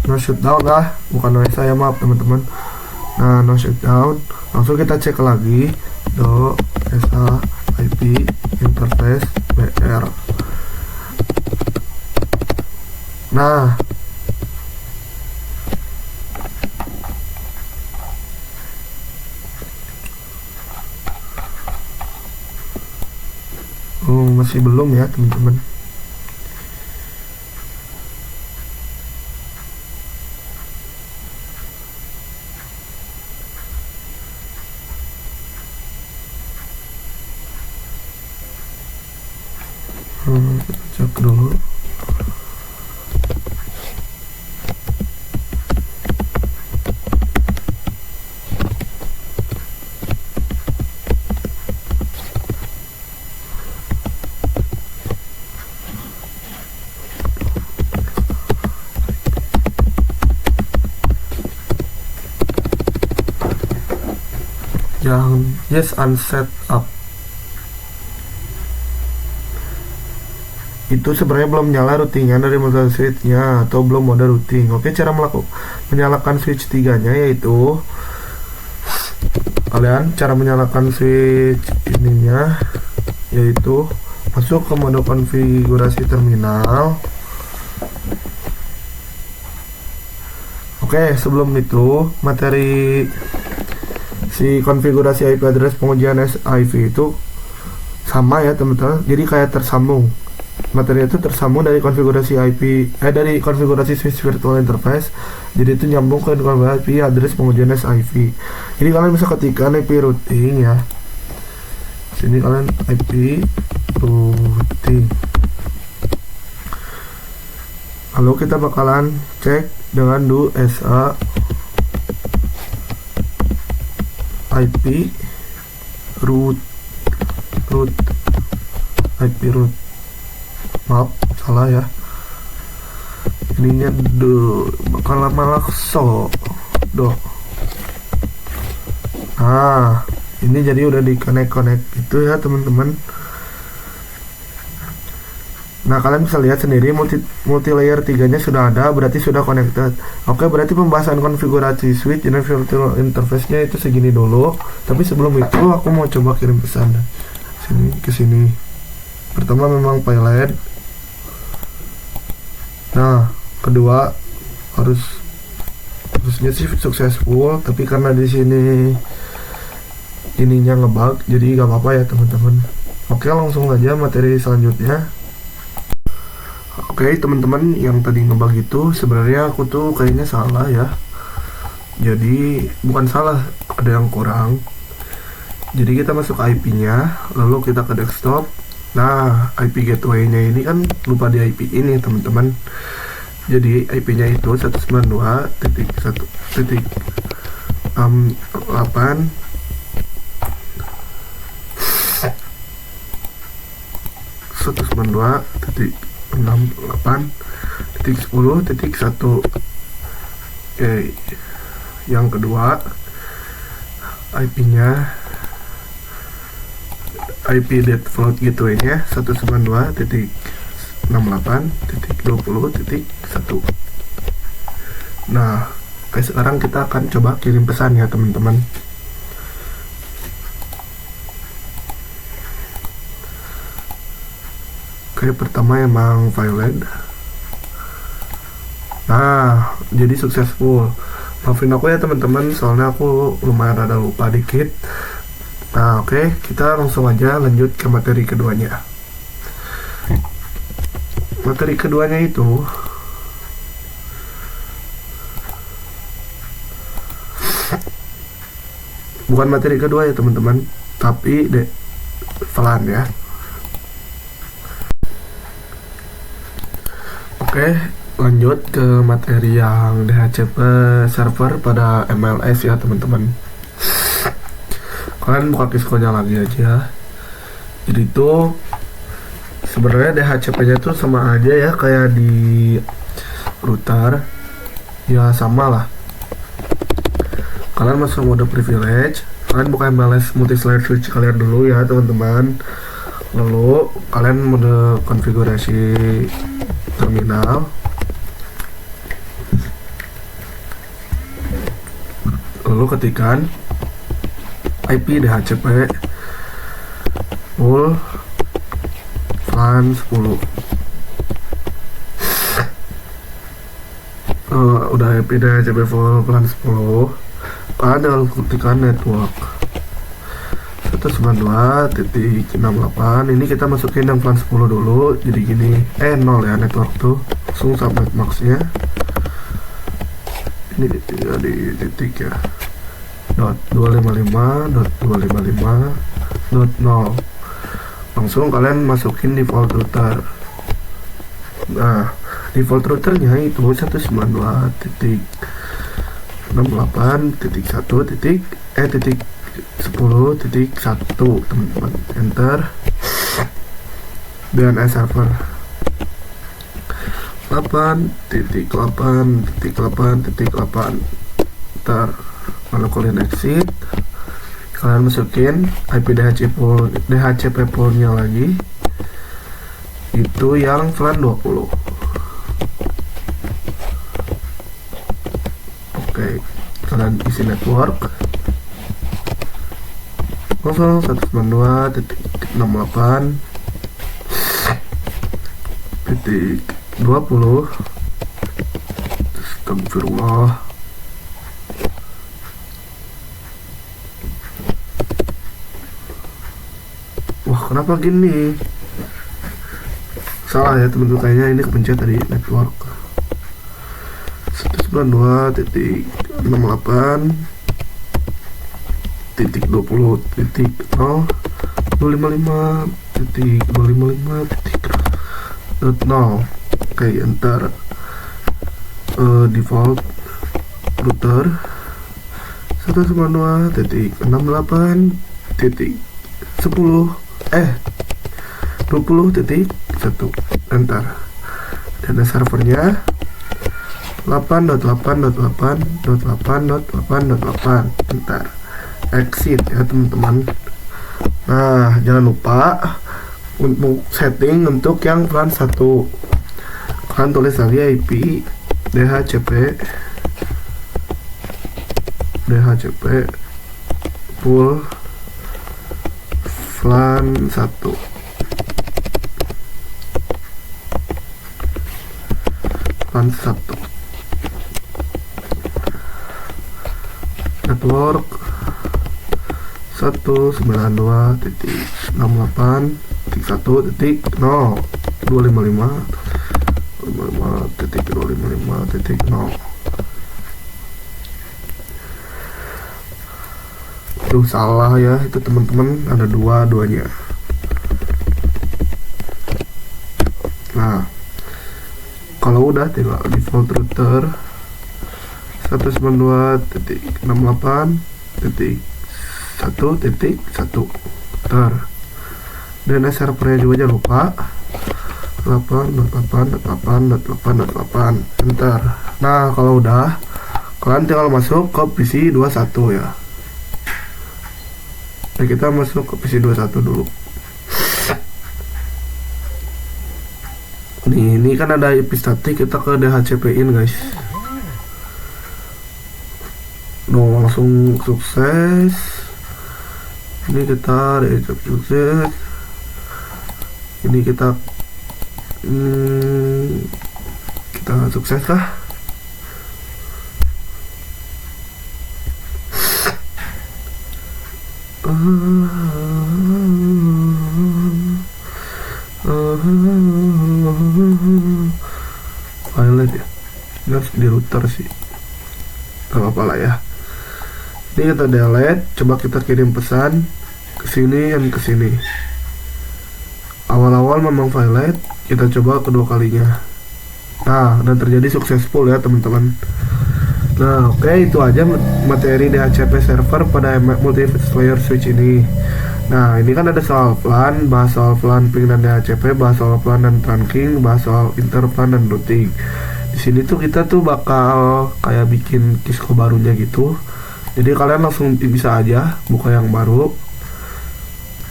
no shutdown lah, bukan no sh ya, maaf teman-teman. Nah, no shutdown, langsung kita cek lagi do sh ip interface br. Nah, masih belum ya teman-teman. Kita cek dulu. Yang yes unset up itu sebenarnya belum nyala routingnya dari mode switchnya atau belum mode routing. Oke, cara menyalakan switch 3 nya yaitu kalian cara menyalakan switch ininya yaitu masuk ke mode konfigurasi terminal. Oke, sebelum itu materi si konfigurasi IP address pengujian SIV itu sama ya teman-teman, jadi kayak tersambung. Materi itu tersambung dari konfigurasi IP dari konfigurasi switch virtual interface, jadi itu nyambung ke IP address pengujian SIV. Jadi kalian bisa ketikkan IP routing ya, sini kalian IP routing, lalu kita bakalan cek dengan do sa IP root IP root, maaf salah ya, ininya do bakal lama lakso do. Nah, ini jadi udah di connect itu ya teman-teman. Nah, kalian bisa lihat sendiri multi layer 3 nya sudah ada, berarti sudah connected. Oke, berarti pembahasan konfigurasi switch dan virtual interface nya itu segini dulu. Tapi sebelum itu aku mau coba kirim pesan sini ke sini. Pertama memang pilot. Nah, kedua harusnya sih successful, tapi karena di sini ininya ngebug, jadi gak apa-apa ya teman-teman. Oke, langsung aja materi selanjutnya. Oke teman-teman, yang tadi ngebug itu sebenarnya aku tuh kayaknya salah ya. Jadi bukan salah, ada yang kurang. Jadi kita masuk IP-nya, lalu kita ke desktop. Nah, IP gateway-nya ini kan lupa di IP ini teman-teman. Jadi IP-nya itu 192.1.8 192.68.10.1. Oke, yang kedua IP-nya IP default gateway-nya 192.68.20.1. Nah, oke, sekarang kita akan coba kirim pesan ya teman-teman. Oke, pertama emang violate. Nah, jadi successful. Maafin aku ya teman-teman, soalnya aku lumayan rada lupa dikit. Nah, oke, kita langsung aja lanjut ke materi keduanya. Materi keduanya itu bukan materi kedua ya teman-teman, tapi VLAN ya. Oke, lanjut ke materi yang DHCP server pada MLS ya teman-teman. Kalian buka Kisco-nya lagi aja. Jadi itu sebenarnya DHCP-nya tuh sama aja ya kayak di router. Ya sama lah. Kalian masuk mode privilege. Kalian buka MLS multi-layer switch kalian dulu ya teman-teman. Lalu kalian mode konfigurasi terminal, lalu ketikkan IP DHCP full VLAN 10. Udah IP DHCP full VLAN 10, kalian tinggal ketikkan network 192.68. Ini kita masukin yang VLAN 10 dulu, jadi gini 0 ya network tuh, langsung subnet maxnya ini tinggal di titik ya, .255.255.0. langsung kalian masukin default router. Nah, default routernya itu 192.1.10.1 teman-teman. Enter. DNS server 8.8.8.8. Enter. Lalu kalian exit, kalian masukin IP DHCP poolnya lagi, itu yang VLAN 20. Oke, kalian isi network langsung 192.68.20. Astagfirullah. Wah, kenapa gini? Salah ya teman-teman, kayaknya ini kepencet tadi network. 192.0.255.255.0. Oke, enter. Default router 192.10.20.1. Enter. Dan servernya 8.8.8.8.8. Enter. Exit ya teman-teman. Nah, jangan lupa untuk setting untuk yang VLAN 1, kalian tulis lagi IP DHCP full VLAN 1. VLAN 1 network 192.1.0.255.0. Aduh, salah ya itu teman-teman, ada duanya. Nah, kalau udah tinggal default router 192.68.1.1. Dan servernya juga jangan lupa 8.8.8.8.8. Enter. Nah, kalau udah, kalian tinggal masuk ke PC 21 ya. Nah, kita masuk ke PC 21 dulu. Nih, ini kan ada IP statik, kita ke DHCP-in guys. No, langsung sukses. Ini kita sukses. Ini kita sukses lah. Pilot ya, ini harus di router sih, gak apa-apa lah ya. Ini kita delete, coba kita kirim pesan ke sini dan ke sini. Awal-awal memang pilot, kita coba kedua kalinya. Nah, dan terjadi successful ya teman-teman. Nah, oke, itu aja materi DHCP server pada multi-layer switch ini. Nah, ini kan ada soal VLAN, bahas soal VLAN ping dan DHCP, bahas soal VLAN dan trunking, bahas soal interVLAN dan routing. Di sini tuh kita tuh bakal kayak bikin Cisco barunya gitu. Jadi kalian langsung bisa aja buka yang baru.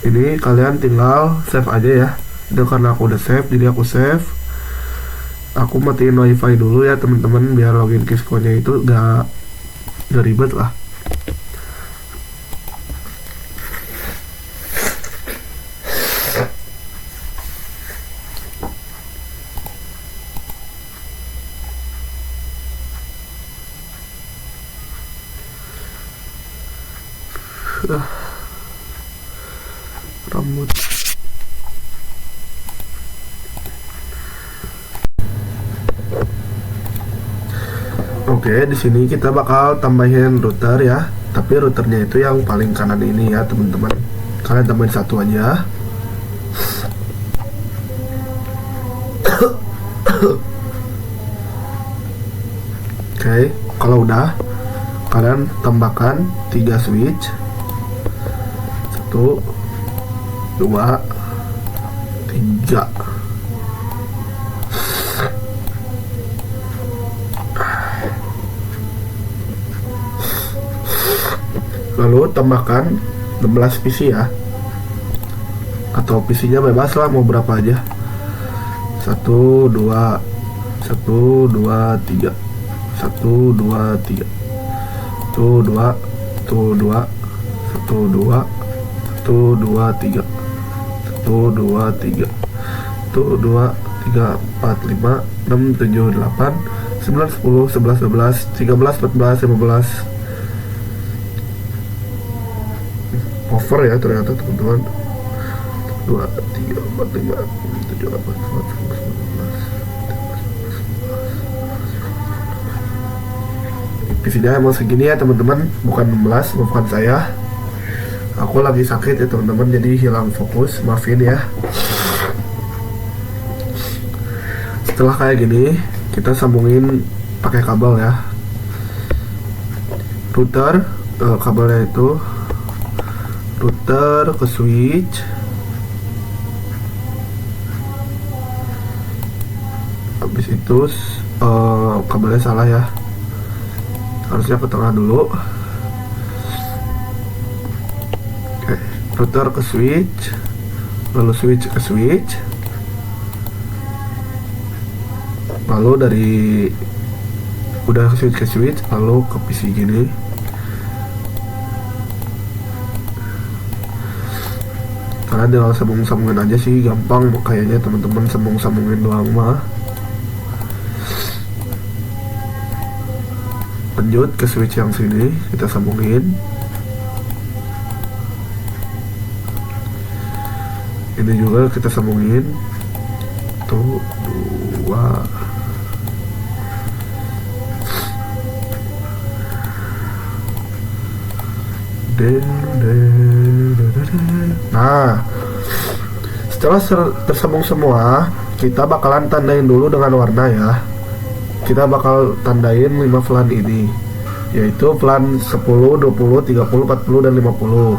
Ini kalian tinggal save aja ya. Itu karena aku udah save, jadi aku save. Aku matiin wifi dulu ya teman-teman, biar login Kisco-nya itu gak ribet lah. Rambut. Oke, di sini kita bakal tambahin router ya. Tapi routernya itu yang paling kanan ini ya, teman-teman. Kalian tambahin satu aja. Oke, kalau udah, kalian tambahkan 3 switch. 1 2 3. Lalu tambahkan 16 PC ya, atau PC-nya bebas lah mau berapa aja. 1 2 1 2 3 1 2 3 1 2 1 2 1 2 1 2 3 1 2 3 1 2 3 4 5 6 7 8 9 10 11 12 13 14 15. Over ya ternyata teman-teman. 2 3 4 5 6 7 8 9 10 11. PC-nya emang segini ya teman-teman, bukan 16, maafkan saya. Aku lagi sakit ya teman-teman, jadi hilang fokus, maafin ya. Setelah kayak gini, kita sambungin pakai kabel ya. Router, kabelnya itu router ke switch. Habis itu kabelnya salah ya, harusnya ke tengah dulu. Oke, router ke switch, lalu switch ke switch, lalu dari udah switch ke switch, lalu ke PC gini. Karena tinggal sambung-sambungin aja sih, gampang kayaknya teman-teman, sambung-sambungin doang mah. Lanjut ke switch yang sini, kita sambungin. Ini juga kita sambungin. Tuh, 2. Nah, setelah tersambung semua, kita bakalan tandain dulu dengan warna ya. Kita bakal tandain 5 VLAN ini, yaitu VLAN 10, 20, 30, 40, dan 50.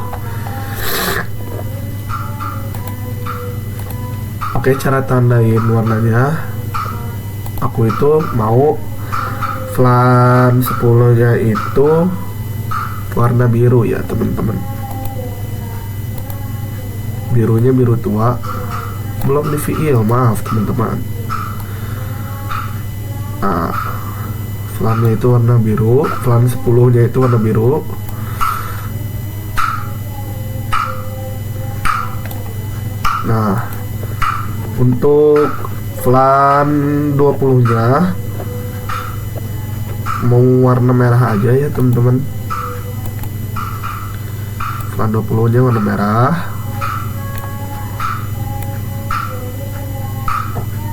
Oke, cara tandain warnanya, aku itu mau VLAN 10 nya itu warna biru ya teman-teman. Birunya biru tua, belum di VIL, maaf teman-teman. Nah, VLAN-nya itu warna biru, VLAN 10 nya itu warna biru. Nah, untuk VLAN 20 nya mau warna merah aja ya teman-teman. VLAN 20 nya warna merah.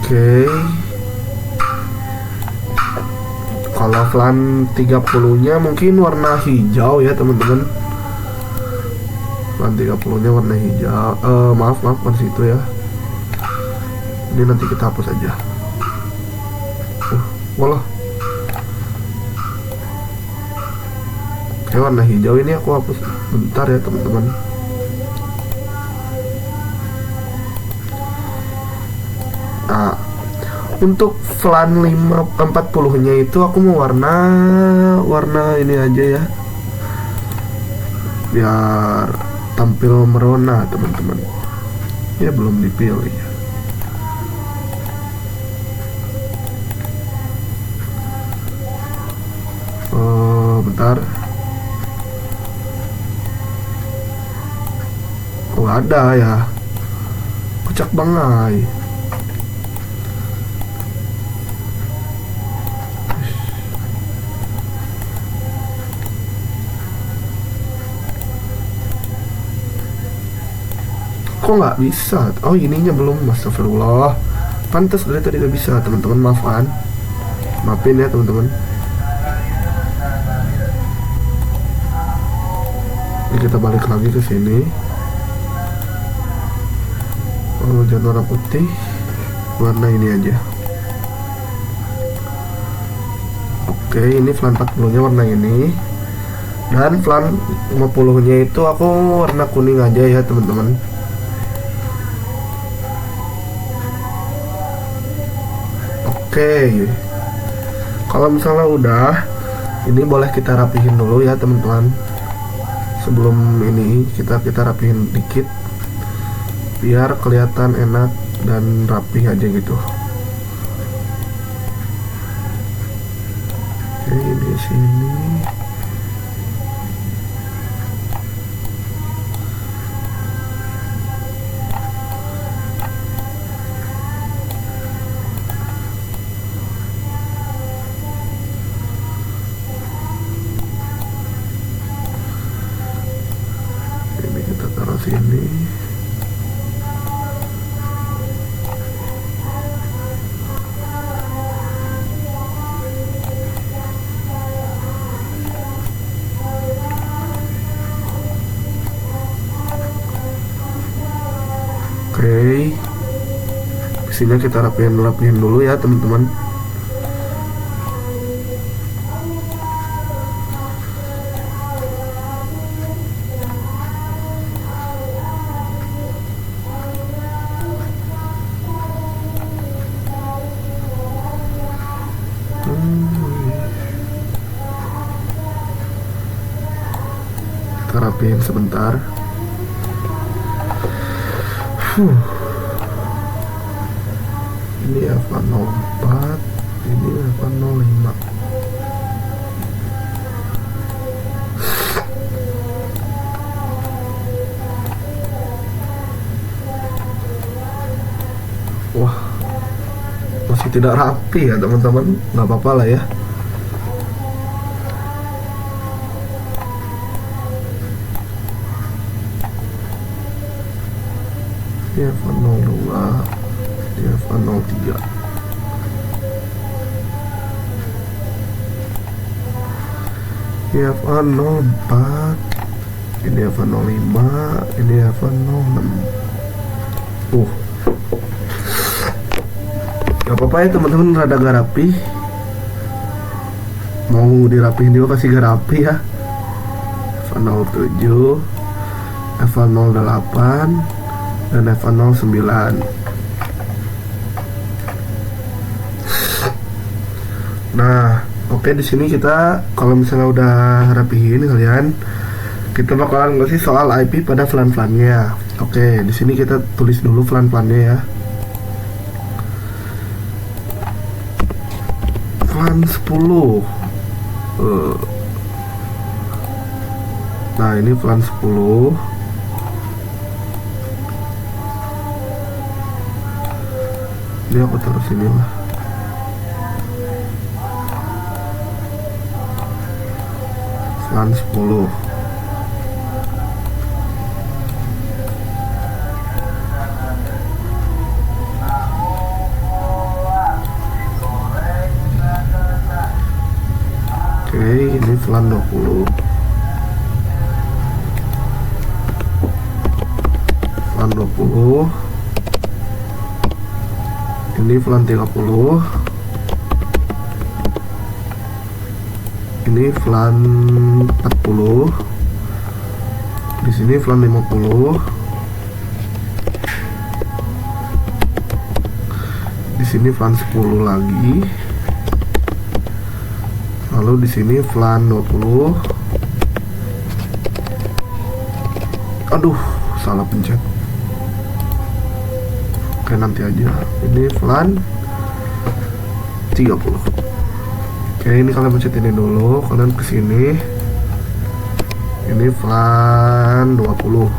Oke. Kalau VLAN 30 nya mungkin warna hijau ya teman-teman. VLAN 30 nya warna hijau. Maaf bukan situ ya. Ini nanti kita hapus aja. Walah. Oke, warna hijau ini aku hapus bentar ya teman-teman. Nah, untuk VLAN 40 nya itu aku mau warna ini aja ya, biar tampil merona teman-teman. Ya belum dipilih ya. Bentar. Oh ada ya. Kocak banget. Kok nggak bisa? Oh ininya belum, astagfirullah. Pantas dari tadi nggak bisa teman-teman, maafan. Maafin ya teman-teman. Ini kita balik lagi ke sini. Oh jangan warna putih, warna ini aja. Oke, ini flan 40 nya warna ini. Dan flan 50 nya itu aku warna kuning aja ya teman-teman. Oke, kalau misalnya udah, ini boleh kita rapihin dulu ya teman-teman. Sebelum ini kita rapihin dikit, biar kelihatan enak dan rapi aja gitu. Oke, di sini. Sini. Oke, isinya kita rapihin dulu ya teman-teman. Kita rapihin sebentar. Ini Alpha 04, ini Alpha 05. Wah, masih tidak rapi ya teman-teman. Nggak apa-apa lah ya. Ini Alpha 02, ini Alpha 03. Ini Alpha 04, ini Alpha 05, ini Alpha 06. Gak apa-apa ya teman-teman, rada gak rapi. Mau dirapihin juga pasti gak rapi ya. Alpha 07, Alpha 08, dan Alpha 09. Nah, oke, di sini kita kalau misalnya udah rapihin kalian, kita bakalan ngasih soal IP pada flan-flannya. Oke, di sini kita tulis dulu flan-flannya ya. Flan 10. Nah, ini flan 10. Ini aku taruh sini lah. Flan 10. Oke, ini flan 20. Flan 20. Ini flan 30. Ini flan 40. Di sini flan 50. Di sini flan 10 lagi. Lalu di sini flan 20. Aduh, salah pencet. Oke, nanti aja. Ini VLAN 30. Oke, ini kalian pencet ini dulu, kalian kesini. Ini VLAN 20.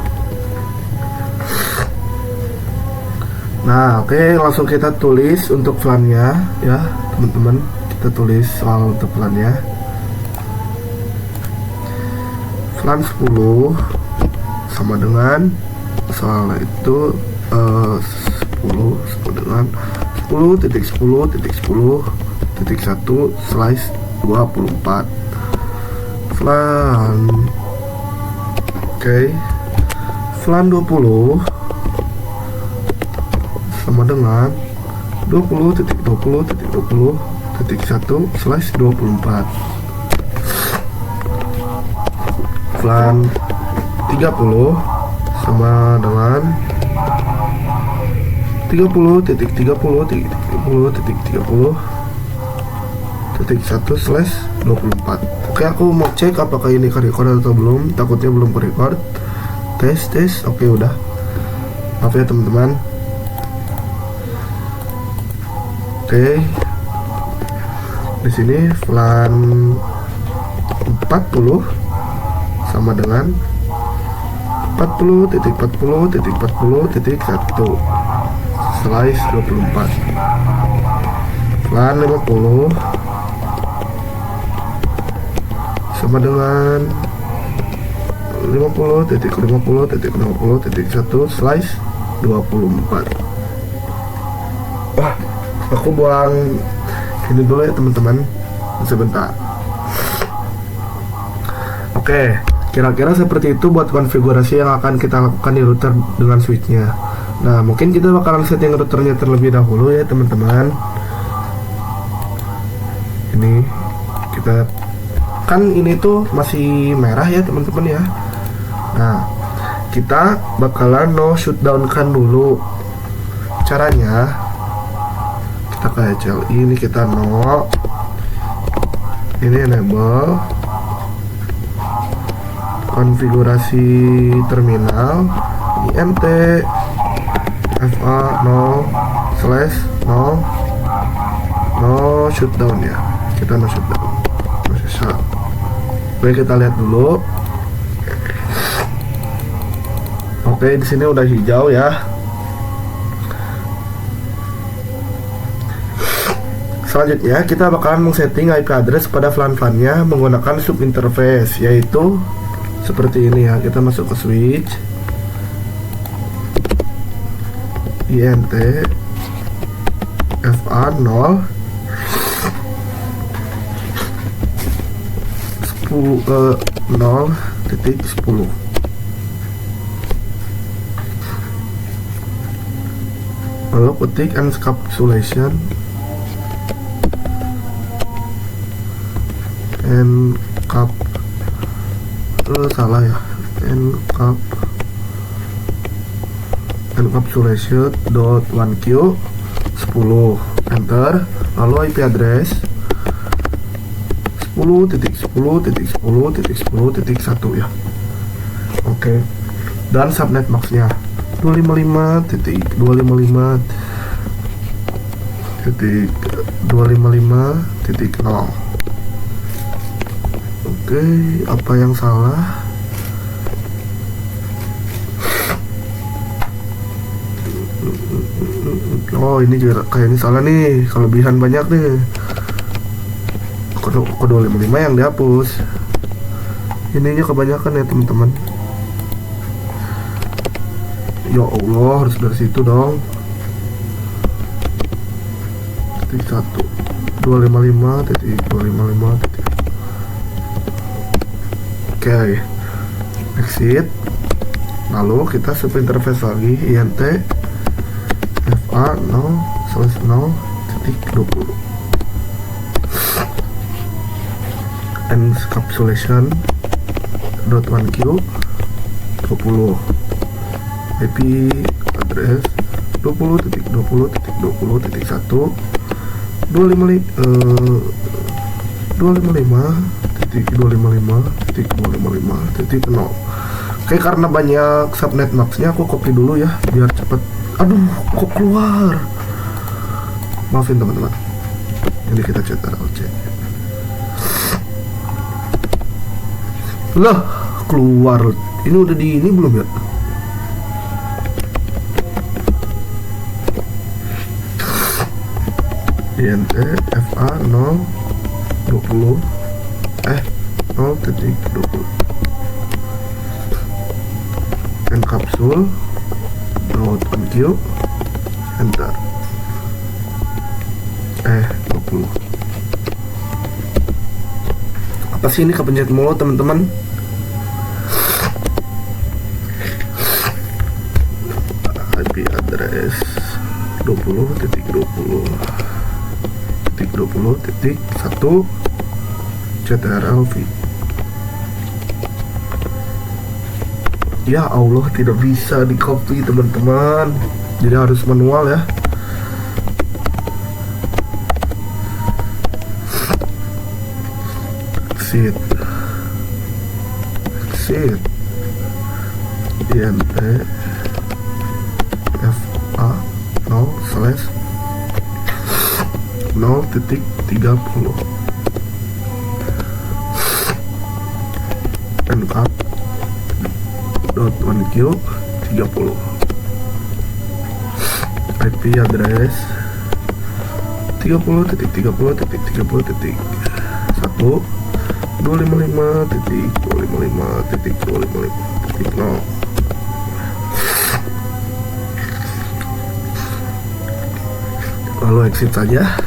Nah, oke, langsung kita tulis untuk VLAN-nya ya, teman-teman. Kita tulis soal untuk VLAN-nya. VLAN 10 sama dengan soal itu 10 sama dengan 10.10.10.1/24 VLAN. Oke, VLAN 20 sama dengan 20.20.20.1/24 VLAN 30 sama dengan 30.30.30.1/24. Oke, aku mau cek apakah ini ke-record atau belum. Takutnya belum ke-record. Tes. Oke, udah. Maaf ya teman-teman. Oke, di sini VLAN 40 sama dengan 40.40.40.1/24 VLAN 50 sama dengan 50.50.50.1/24. Wah, aku buang ini dulu ya teman-teman, sebentar. Oke, kira-kira seperti itu buat konfigurasi yang akan kita lakukan di router dengan switchnya. Nah, mungkin kita bakalan setting routernya terlebih dahulu ya teman-teman. Ini kita kan ini tuh masih merah ya teman-teman ya. Nah, kita bakalan no shutdown kan dulu. Caranya kita ke HLI, ini kita no, ini enable konfigurasi terminal INT FA 0/0 no shutdown ya. Kita no shutdown. Oke, kita lihat dulu. Oke, di sini udah hijau ya. Selanjutnya kita bakalan men-setting IP address pada VLAN-nya menggunakan subinterface, yaitu seperti ini ya. Kita masuk ke switch INT FA 0 0.10. Lalu ketik encapsulation salah ya, encapsulation.1q 10, enter. Lalu IP address 10.10.10.10.1 ya. Oke. Dan subnet max-nya 255.255.255.0. Oke, apa yang salah? Oh, ini juga kayak ini salah nih, kelebihan banyak nih. Kode 255 yang dihapus. Ininya kebanyakan ya teman-teman. Ya Allah, harus dari situ dong. Titik 1 255.255. Oke, exit. Lalu kita subinterface lagi INT FA 0/0.20 encapsulation.1q 20 IP address 20.20.20.1 255.255.255.0. Oke, karena banyak subnet maxnya aku copy dulu ya biar cepet. Aduh, kok keluar, maafin teman-teman. Ini kita ctrl-c. Lah, keluar. Ini udah di ini belum ya? int fa 020 0.20 encapsule dot onq enter 20. Apa sih ini kepencet mulu teman-teman? IP address 20.20.1 ctrl-v. Ya Allah, tidak bisa di copy teman-teman, jadi harus manual ya. Exit int fa 0/0.30 encap dot onq 30 IP address 30.30.30.1 255.255.255.0. Lalu exit saja.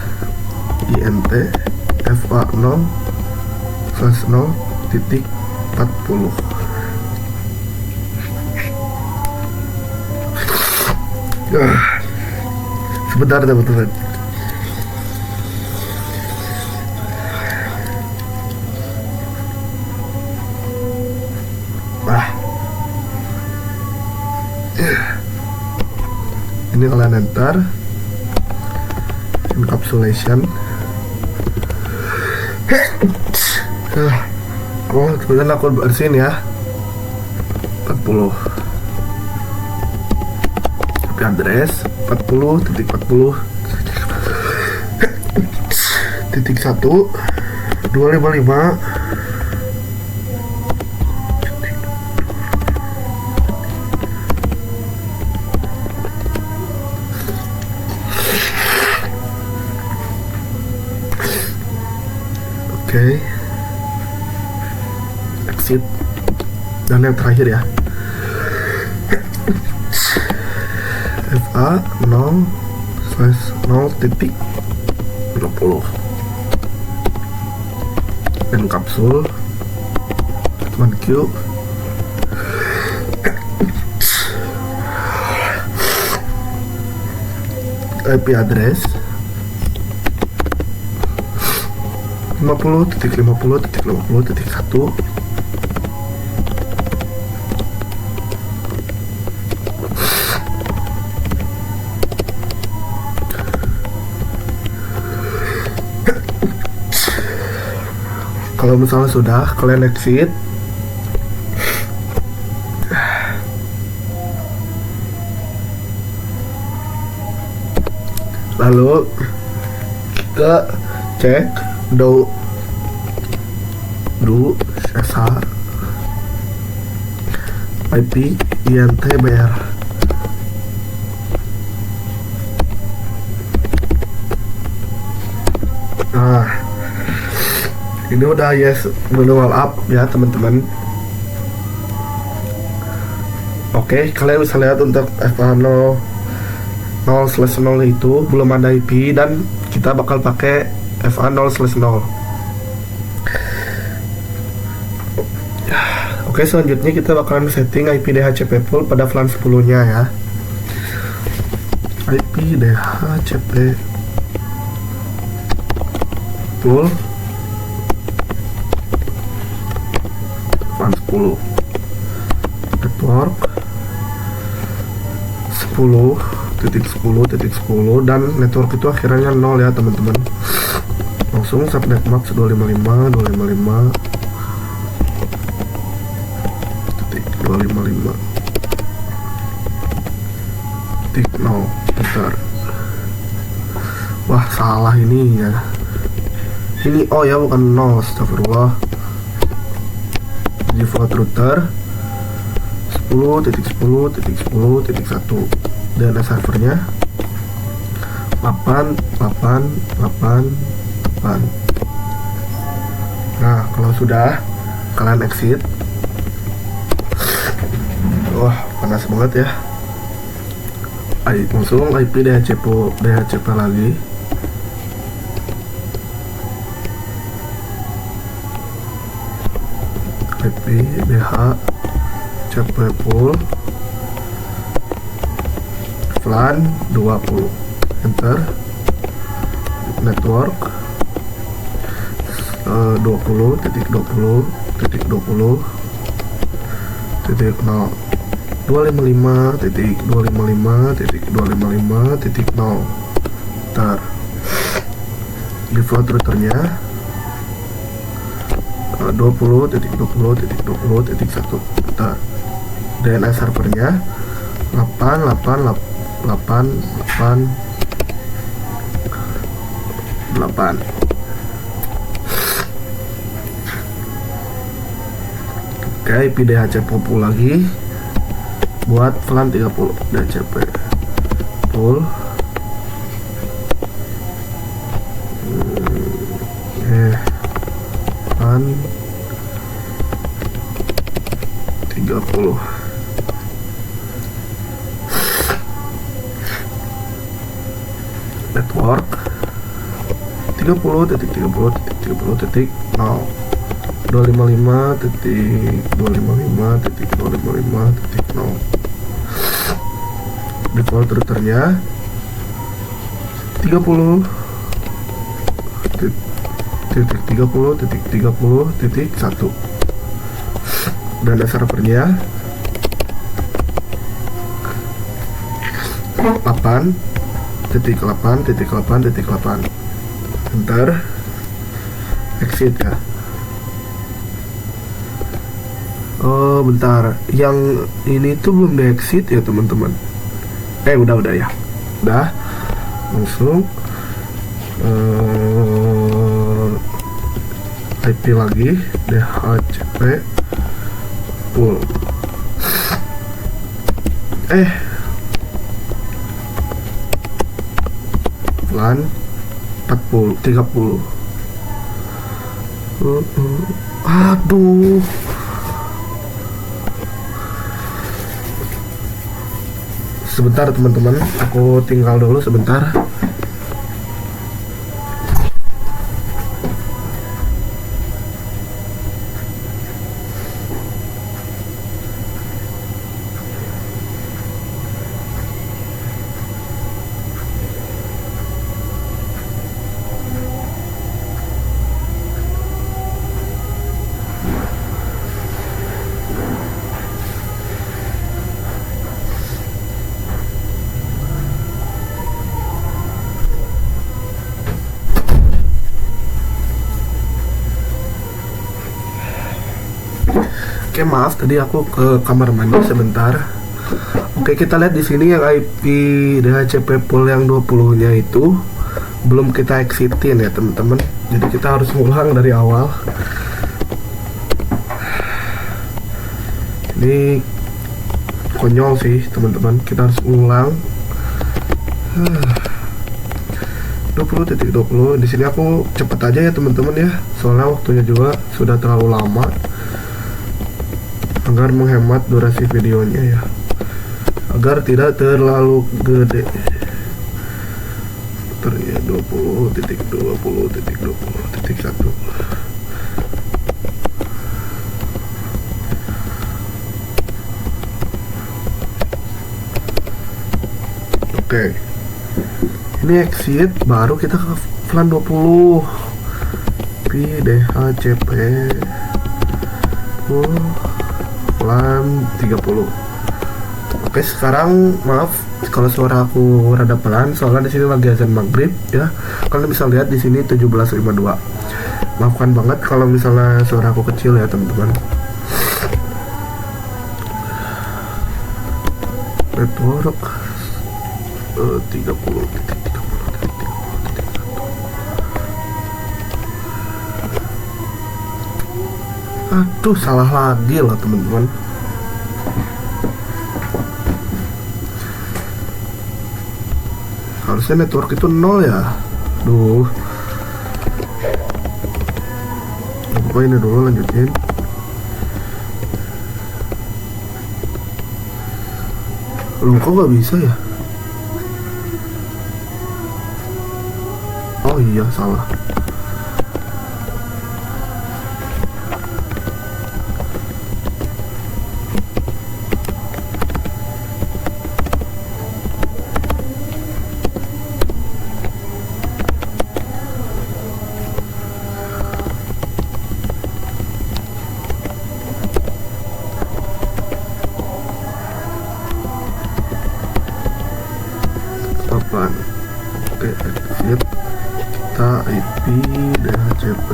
int fa 0/0.40. Sebentar teman-teman. Ini kalian enter encapsulation. Kemudian aku bersihin ya 40 IP address 40.40.1 255. Oke, exit, dan yang terakhir ya fa 0/0.60 encapsule onq IP address 50.50.50.1 Kalau misalnya sudah, kalian exit. Lalu kita cek do sesar IP int br. Nah, ini udah yes manual up ya teman-teman. Oke, kalian bisa lihat untuk fa0 0/0 itu belum ada IP dan kita bakal pakai fa0/0. Oke, selanjutnya kita bakalan setting IP DHCP pool pada VLAN 10 nya ya. IP DHCP pool VLAN 10 network 10.10.10 dan network itu akhirnya 0 ya teman-teman. Langsung subnet max 255 255 titik 0. Bentar, wah salah ini ya, ini oh ya bukan 0, astagfirullah. Default router 10.10.10.1 dan servernya 8888. Nah kalau sudah, kalian exit. Wah panas banget ya. Langsung IP DHCP lagi. IP DHCP pool VLAN 20, enter. Network 20.20.20.0 255.255.255.0. Ntar default routernya 20.20.20.1. Ntar DNS servernya 888888. Oke, IP DHCP pool lagi buat VLAN 30 DHCP pool. VLAN 30. Network 30.30.30.0 255.255.255.0. Default routernya 30.30.30.1 dan servernya 8.8.8.8. Ntar exit ya. Oh bentar, yang ini tuh belum di exit ya teman-teman. Udah ya, udah langsung IP lagi DHCP pool. VLAN 30. Aduh, sebentar teman-teman, aku tinggal dulu sebentar. Oke, maaf tadi aku ke kamar mandi sebentar. Oke, kita lihat di sini yang IP DHCP pool yang 20-nya itu belum kita exitin ya, teman-teman. Jadi kita harus ulang dari awal. Ini konyol sih, teman-teman. Kita harus ulang. 20.20. Di sini aku cepet aja ya, teman-teman ya. Soalnya waktunya juga sudah terlalu lama. Agar menghemat durasi videonya ya, agar tidak terlalu gede. Ternyata 20.20.20.1. Oke, ini exit, baru kita ke VLAN 20 DHCP VLAN 30. Oke, sekarang maaf kalau suara aku rada pelan, soalnya di sini lagi azan maghrib ya. Kalian bisa lihat di sini 17.52. Maafkan banget kalau misalnya suara aku kecil ya, teman-teman. network 30. Aduh, salah lagi loh teman-teman. Harusnya network itu 0 ya. Duh. Apa ini dulu, lanjutin. Loh, kok gak bisa ya? Oh iya, salah. Oke, exit kita IP DHCP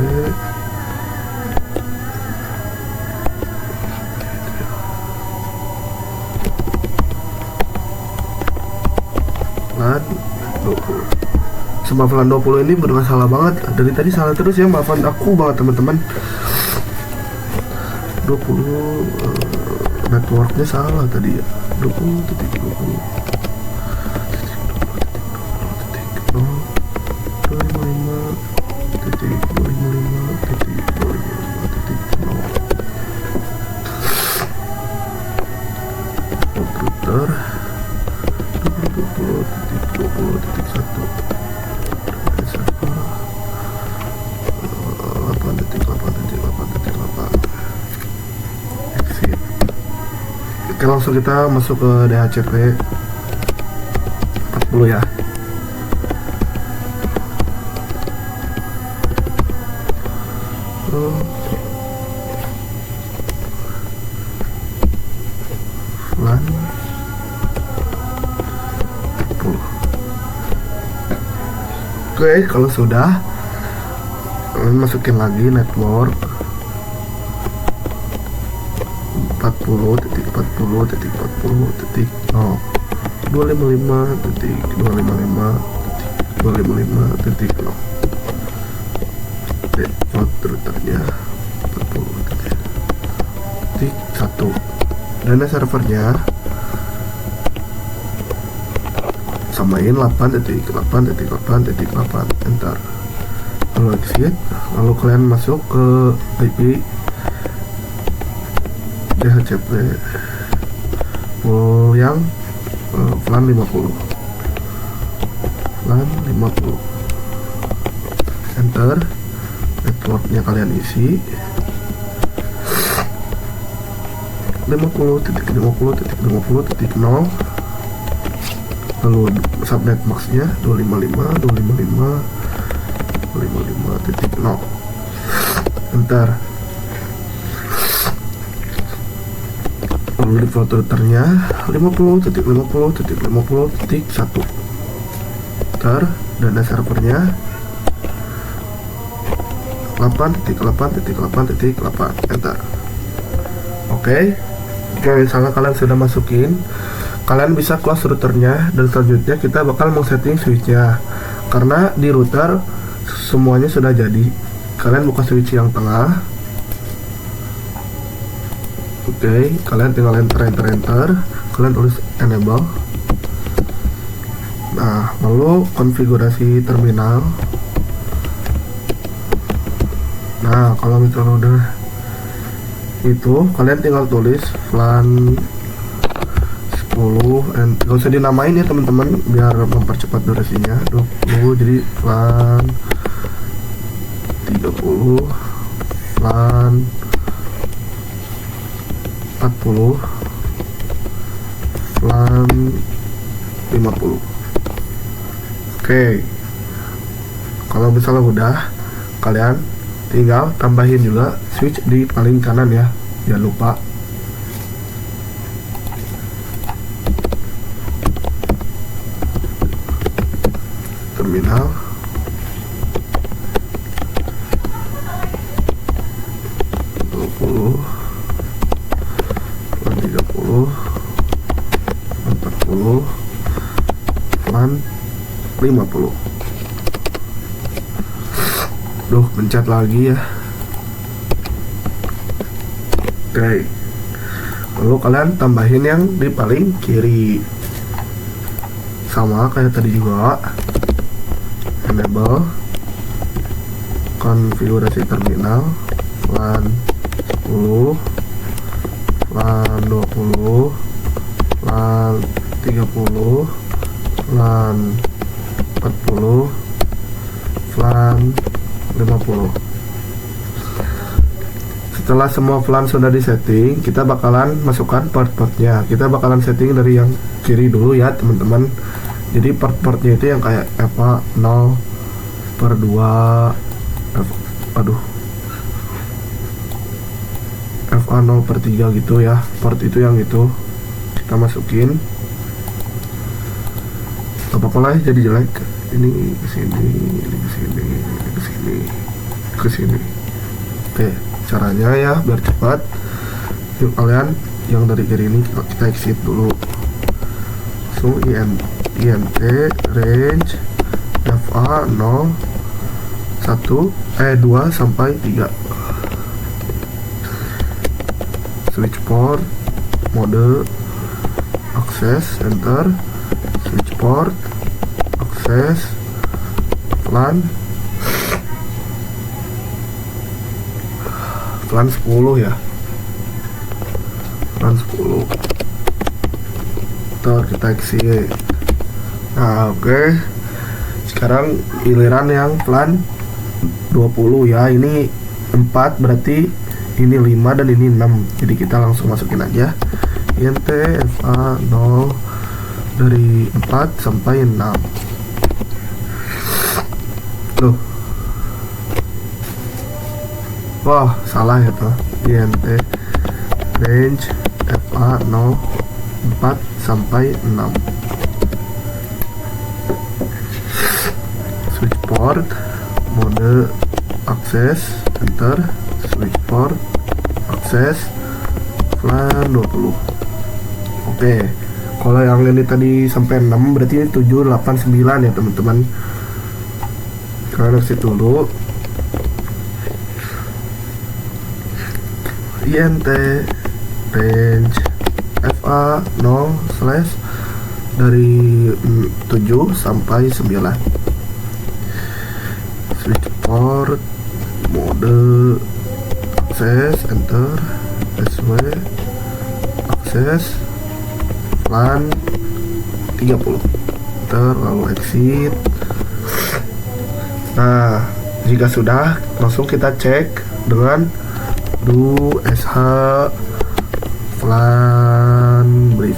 LAN 20. Sebab LAN 20 ini bermasalah banget. Dari tadi salah terus ya, maafan aku banget teman-teman. 20 networknya salah tadi ya. 20.20 router 8.20.1 exit. Oke, langsung kita masuk ke DHCP 40 ya. LAN 40. Oke, kalau sudah masukin lagi network 40.40.40.0 255.255.255.0 default routernya 40.1 dana servernya samain 8.8.8.8 enter, lalu exit, lalu kalian masuk ke IP DHCP yang LAN 50 enter, networknya kalian isi 50.50.50.0, lalu subnet maxnya 255.255.0 enter, lalu default routernya 50.50.50.1 enter, dana servernya 8.8.8.8 enter. Oke, jika misalnya kalian sudah masukin, kalian bisa close routernya, dan selanjutnya kita bakal mau setting switchnya. Karena di router semuanya sudah jadi, kalian buka switch yang tengah. Oke, kalian tinggal enter, kalian tulis enable. Nah, lalu konfigurasi terminal. Nah, kalau misalnya udah itu, kalian tinggal tulis LAN 10 and gak usah dinamain ya teman-teman, biar mempercepat durasinya. 20 jadi LAN 30, LAN 40, LAN 50. Oke, kalau misalnya udah, kalian tinggal tambahin juga switch di paling kanan ya, jangan lupa. Terminal 20, 30, 40. flan 50. Duh, pencet lagi ya. Oke, lalu kalian tambahin yang di paling kiri, sama kayak tadi juga. Enable konfigurasi terminal flan 10, flan 20, flan 30, flan 40, flan 50. Setelah semua flan sudah disetting, kita bakalan masukkan part-partnya. Kita bakalan setting dari yang kiri dulu ya teman-teman. Jadi part-partnya itu yang kayak FA 0/2, FA 0/3 gitu ya. Part itu yang itu kita masukin. Apa-apa lah jadi jelek. Ini ke sini, ini ke sini, ini ke sini, ke sini. Oke, caranya ya biar cepat. Yuk kalian yang dari kiri ini kita exit dulu. So int range fa 0 2 sampai 3. Switch port, mode, akses, enter. Switch port, akses, flan 10 ya, flan 10. Ntar kita exit. Nah oke, sekarang giliran yang flan 20 ya. Ini 4 berarti ini 5 dan ini 6. Jadi kita langsung masukin aja int fa 0 dari 4 sampai 6. Tuh, wah salah ya tuh. int range fa 0 4 sampai 6. Switch port, mode, akses, enter. Switch port, akses, flan 20. Oke, kalau yang ini tadi sampai 6 berarti ini 7, 8, 9 ya teman-teman. Kalian exit dulu. int range fa 0 slash dari 7 sampai 9. Switch port, mode, akses, enter. sw, akses, flan 30. Enter, lalu exit. Nah, jika sudah, langsung kita cek dengan do sh flan brief.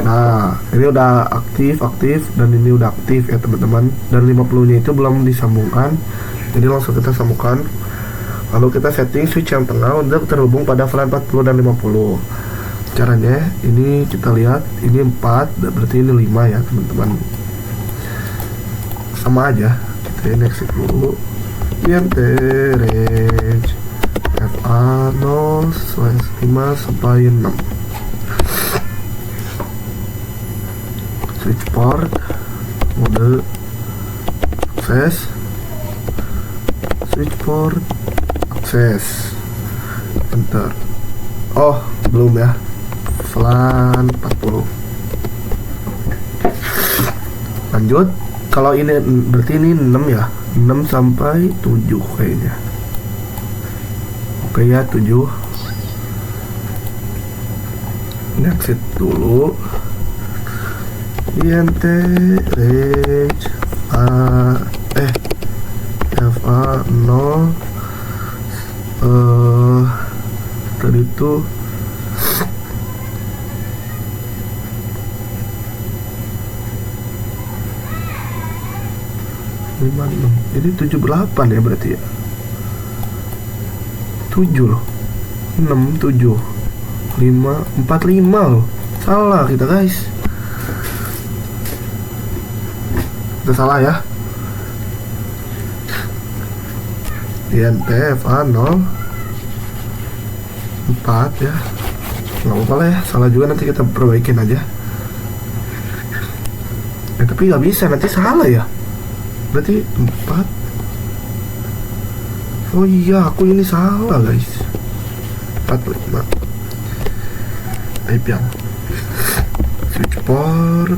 Nah, ini udah aktif dan ini udah aktif ya teman-teman. Dan 50-nya itu belum disambungkan. Jadi langsung kita sambungkan. Lalu kita setting switch yang tengah untuk terhubung pada flan 40 dan 50. Caranya ini kita lihat, ini 4 berarti ini 5 ya teman-teman. Sama aja. Kita ini exit dulu. int range fa 0 slash 5 sampai 6. Switch port, mode, akses, switch port, akses, enter. Oh belum ya, flan 40. Lanjut. Kalau ini berarti ini 6 ya, 6 sampai 7 kayaknya. Oke ya, 7. Ini exit dulu. int range fa 0 tadi itu jadi 78 ya berarti ya. 7 loh, 6, 7, 5, 45 loh. Salah kita guys. Kita salah ya. int fa 0 4 ya. nggak apa lah ya, salah juga nanti kita perbaikin aja. Tapi nggak bisa, nanti salah ya, berarti 4. Oh iya, aku ini salah guys. 45. Type yang switch port,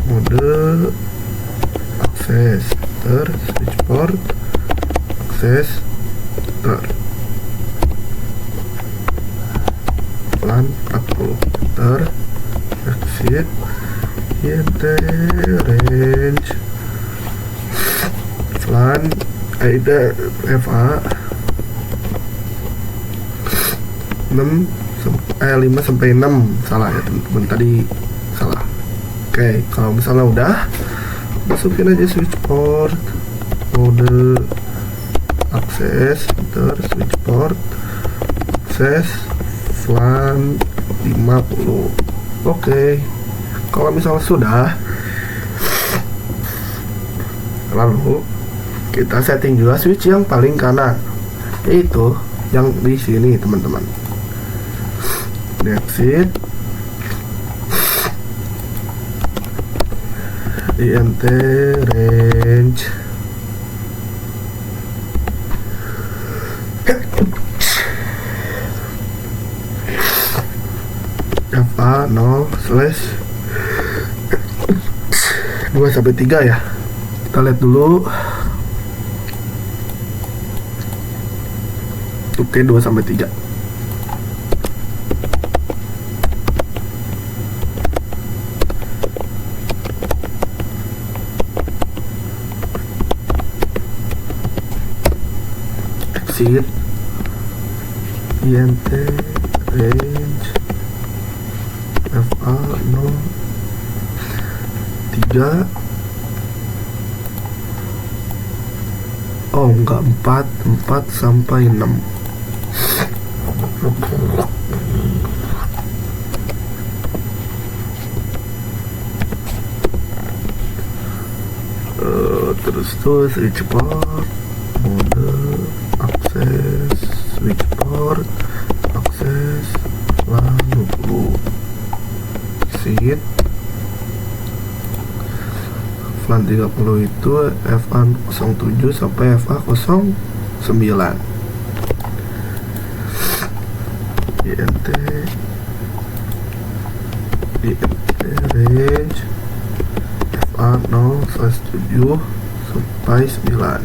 mode, akses, switch port, akses, LAN 40, exit, INT, range, LAN, ada FA 5 sampai 6. Salah ya teman-teman, tadi salah. Oke, kalau misalnya udah, masukin aja switch port, mode, akses, switch port, akses, LAN 50. Oke, kalau misalnya sudah, lalu kita setting juga switch yang paling kanan, yaitu yang di sini teman-teman. Exit, INT range, FA 0/2-3 ya. Kita lihat dulu. Oke, 2-3. Exit, INT range, FA 0/3. Oh enggak, 4 sampai 6. Terus tuh switch port, mode, akses, switch port, akses, LAN 20, exit, LAN 30 itu FA 07 sampai FA 09. INT range, FA 0/7 sampai 9.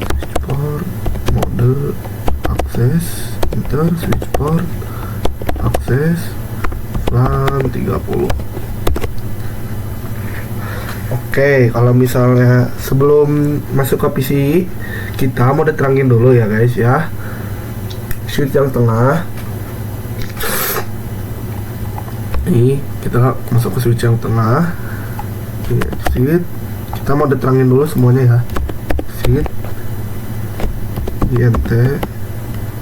Switch port, mode, akses, switch port, akses, LAN 30. Oke, kalau misalnya sebelum masuk ke PC, kita mau diterangin dulu ya guys ya. Switch yang tengah. Ini kita masuk ke switch yang tengah. Ini exit. Kita mau diterangin dulu semuanya ya. Exit, INT,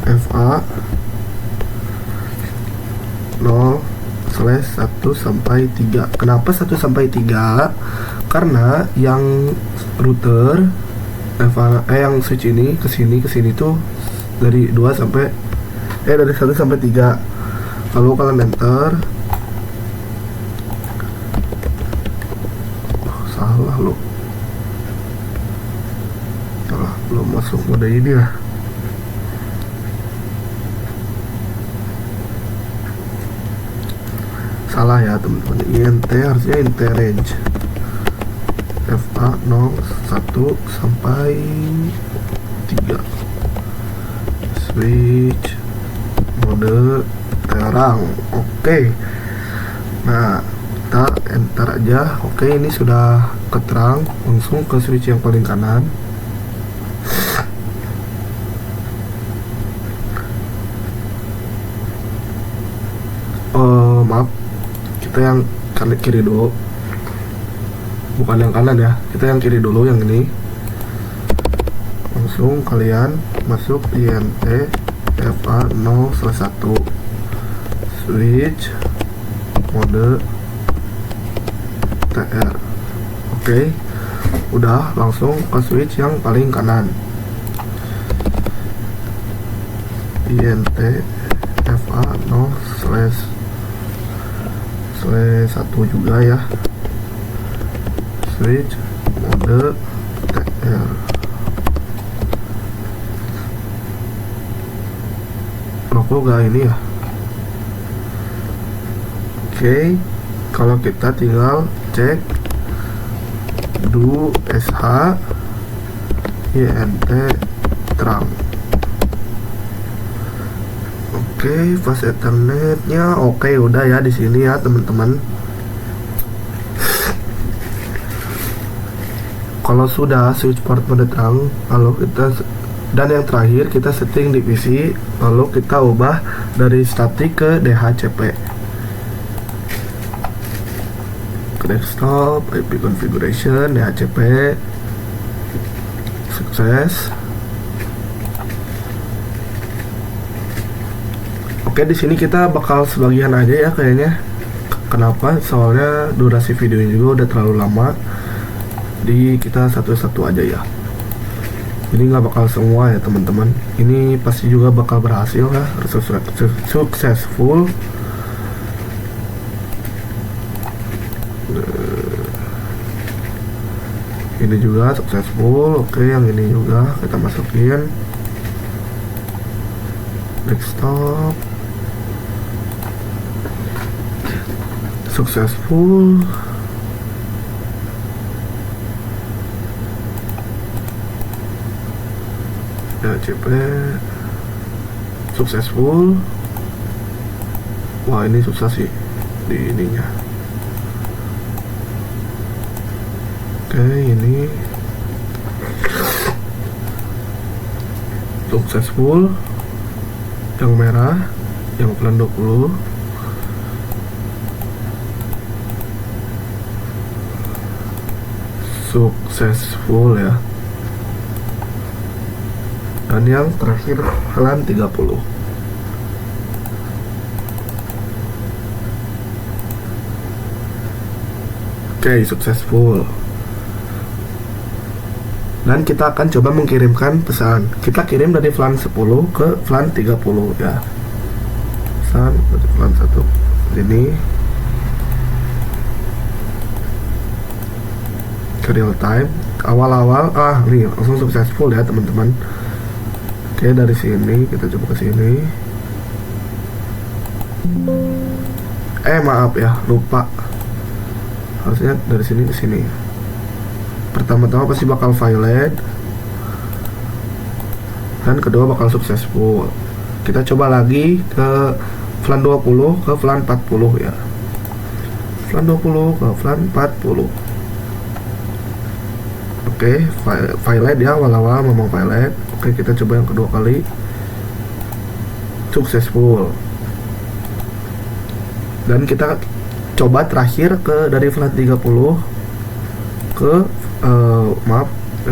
FA 0/1-3. Kenapa 1-3? Karena yang router yang switch ini ke sini tuh dari 1 sampai 3. Lalu kalian enter. Salah lo. Salah, belum masuk mode ini ya. Salah ya teman-teman. INT harusnya INT range, FA 01 sampai 3. Switch mode terang. Oke. Nah, kita enter aja. Oke, ini sudah keterang. Langsung ke switch yang paling kanan. Maaf, kita yang kiri dulu, bukan yang kanan ya. Kita yang kiri dulu, yang ini. Langsung kalian masuk INT FA 0/1 switch mode TR. Oke, udah, langsung ke switch yang paling kanan. INT FA 0 slash 1 juga ya. Switch mode TR. Aku gak ini ya. Oke, kalau kita tinggal cek do sh int terang. Oke, fast ethernetnya oke, udah ya di sini ya teman-teman. Kalau sudah switch port mode terang, lalu kita, dan yang terakhir kita setting di PC, lalu kita ubah dari static ke DHCP, ke desktop, IP configuration, DHCP, sukses. Oke, di sini kita bakal sebagian aja ya kayaknya. Kenapa? Soalnya durasi videonya juga udah terlalu lama. Jadi kita satu-satu aja ya. Ini nggak bakal semua ya teman-teman. Ini pasti juga bakal berhasil ya, successful. Ini juga successful. Oke, yang ini juga kita masukin desktop. Successful. DHCP successful. Wah, ini susah sih di ininya. Oke, ini successful. Yang merah, yang plan 20. Successful ya. Dan yang terakhir plan 30. Oke, successful. Dan kita akan coba mengirimkan pesan. Kita kirim dari plan 10 ke plan 30 ya. Pesan dari plan 1 ini ke real time. Awal-awal nih langsung successful ya teman-teman. Oke, dari sini kita coba ke sini. Maaf ya, lupa. Harusnya dari sini ke sini. Pertama-tama pasti bakal violate, dan kedua bakal successful. Kita coba lagi ke plan 20 ke plan 40 ya. Plan 20 ke plan 40. Oke, violate ya, awal-awal memang violate. Oke, kita coba yang kedua kali. Successful. Dan kita coba terakhir ke dari plan 30 ke maaf,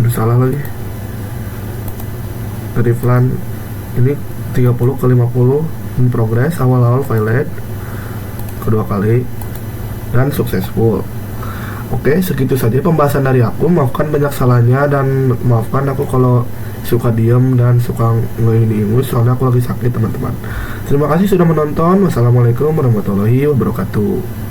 salah lagi. Dari plan ini 30 ke 50 in progress, awal-awal violate kedua kali dan successful. Oke, segitu saja pembahasan dari aku. Maafkan banyak salahnya dan maafkan aku kalau suka diam dan suka nge-English soalnya aku lagi sakit teman-teman. Terima kasih sudah menonton. Wassalamualaikum warahmatullahi wabarakatuh.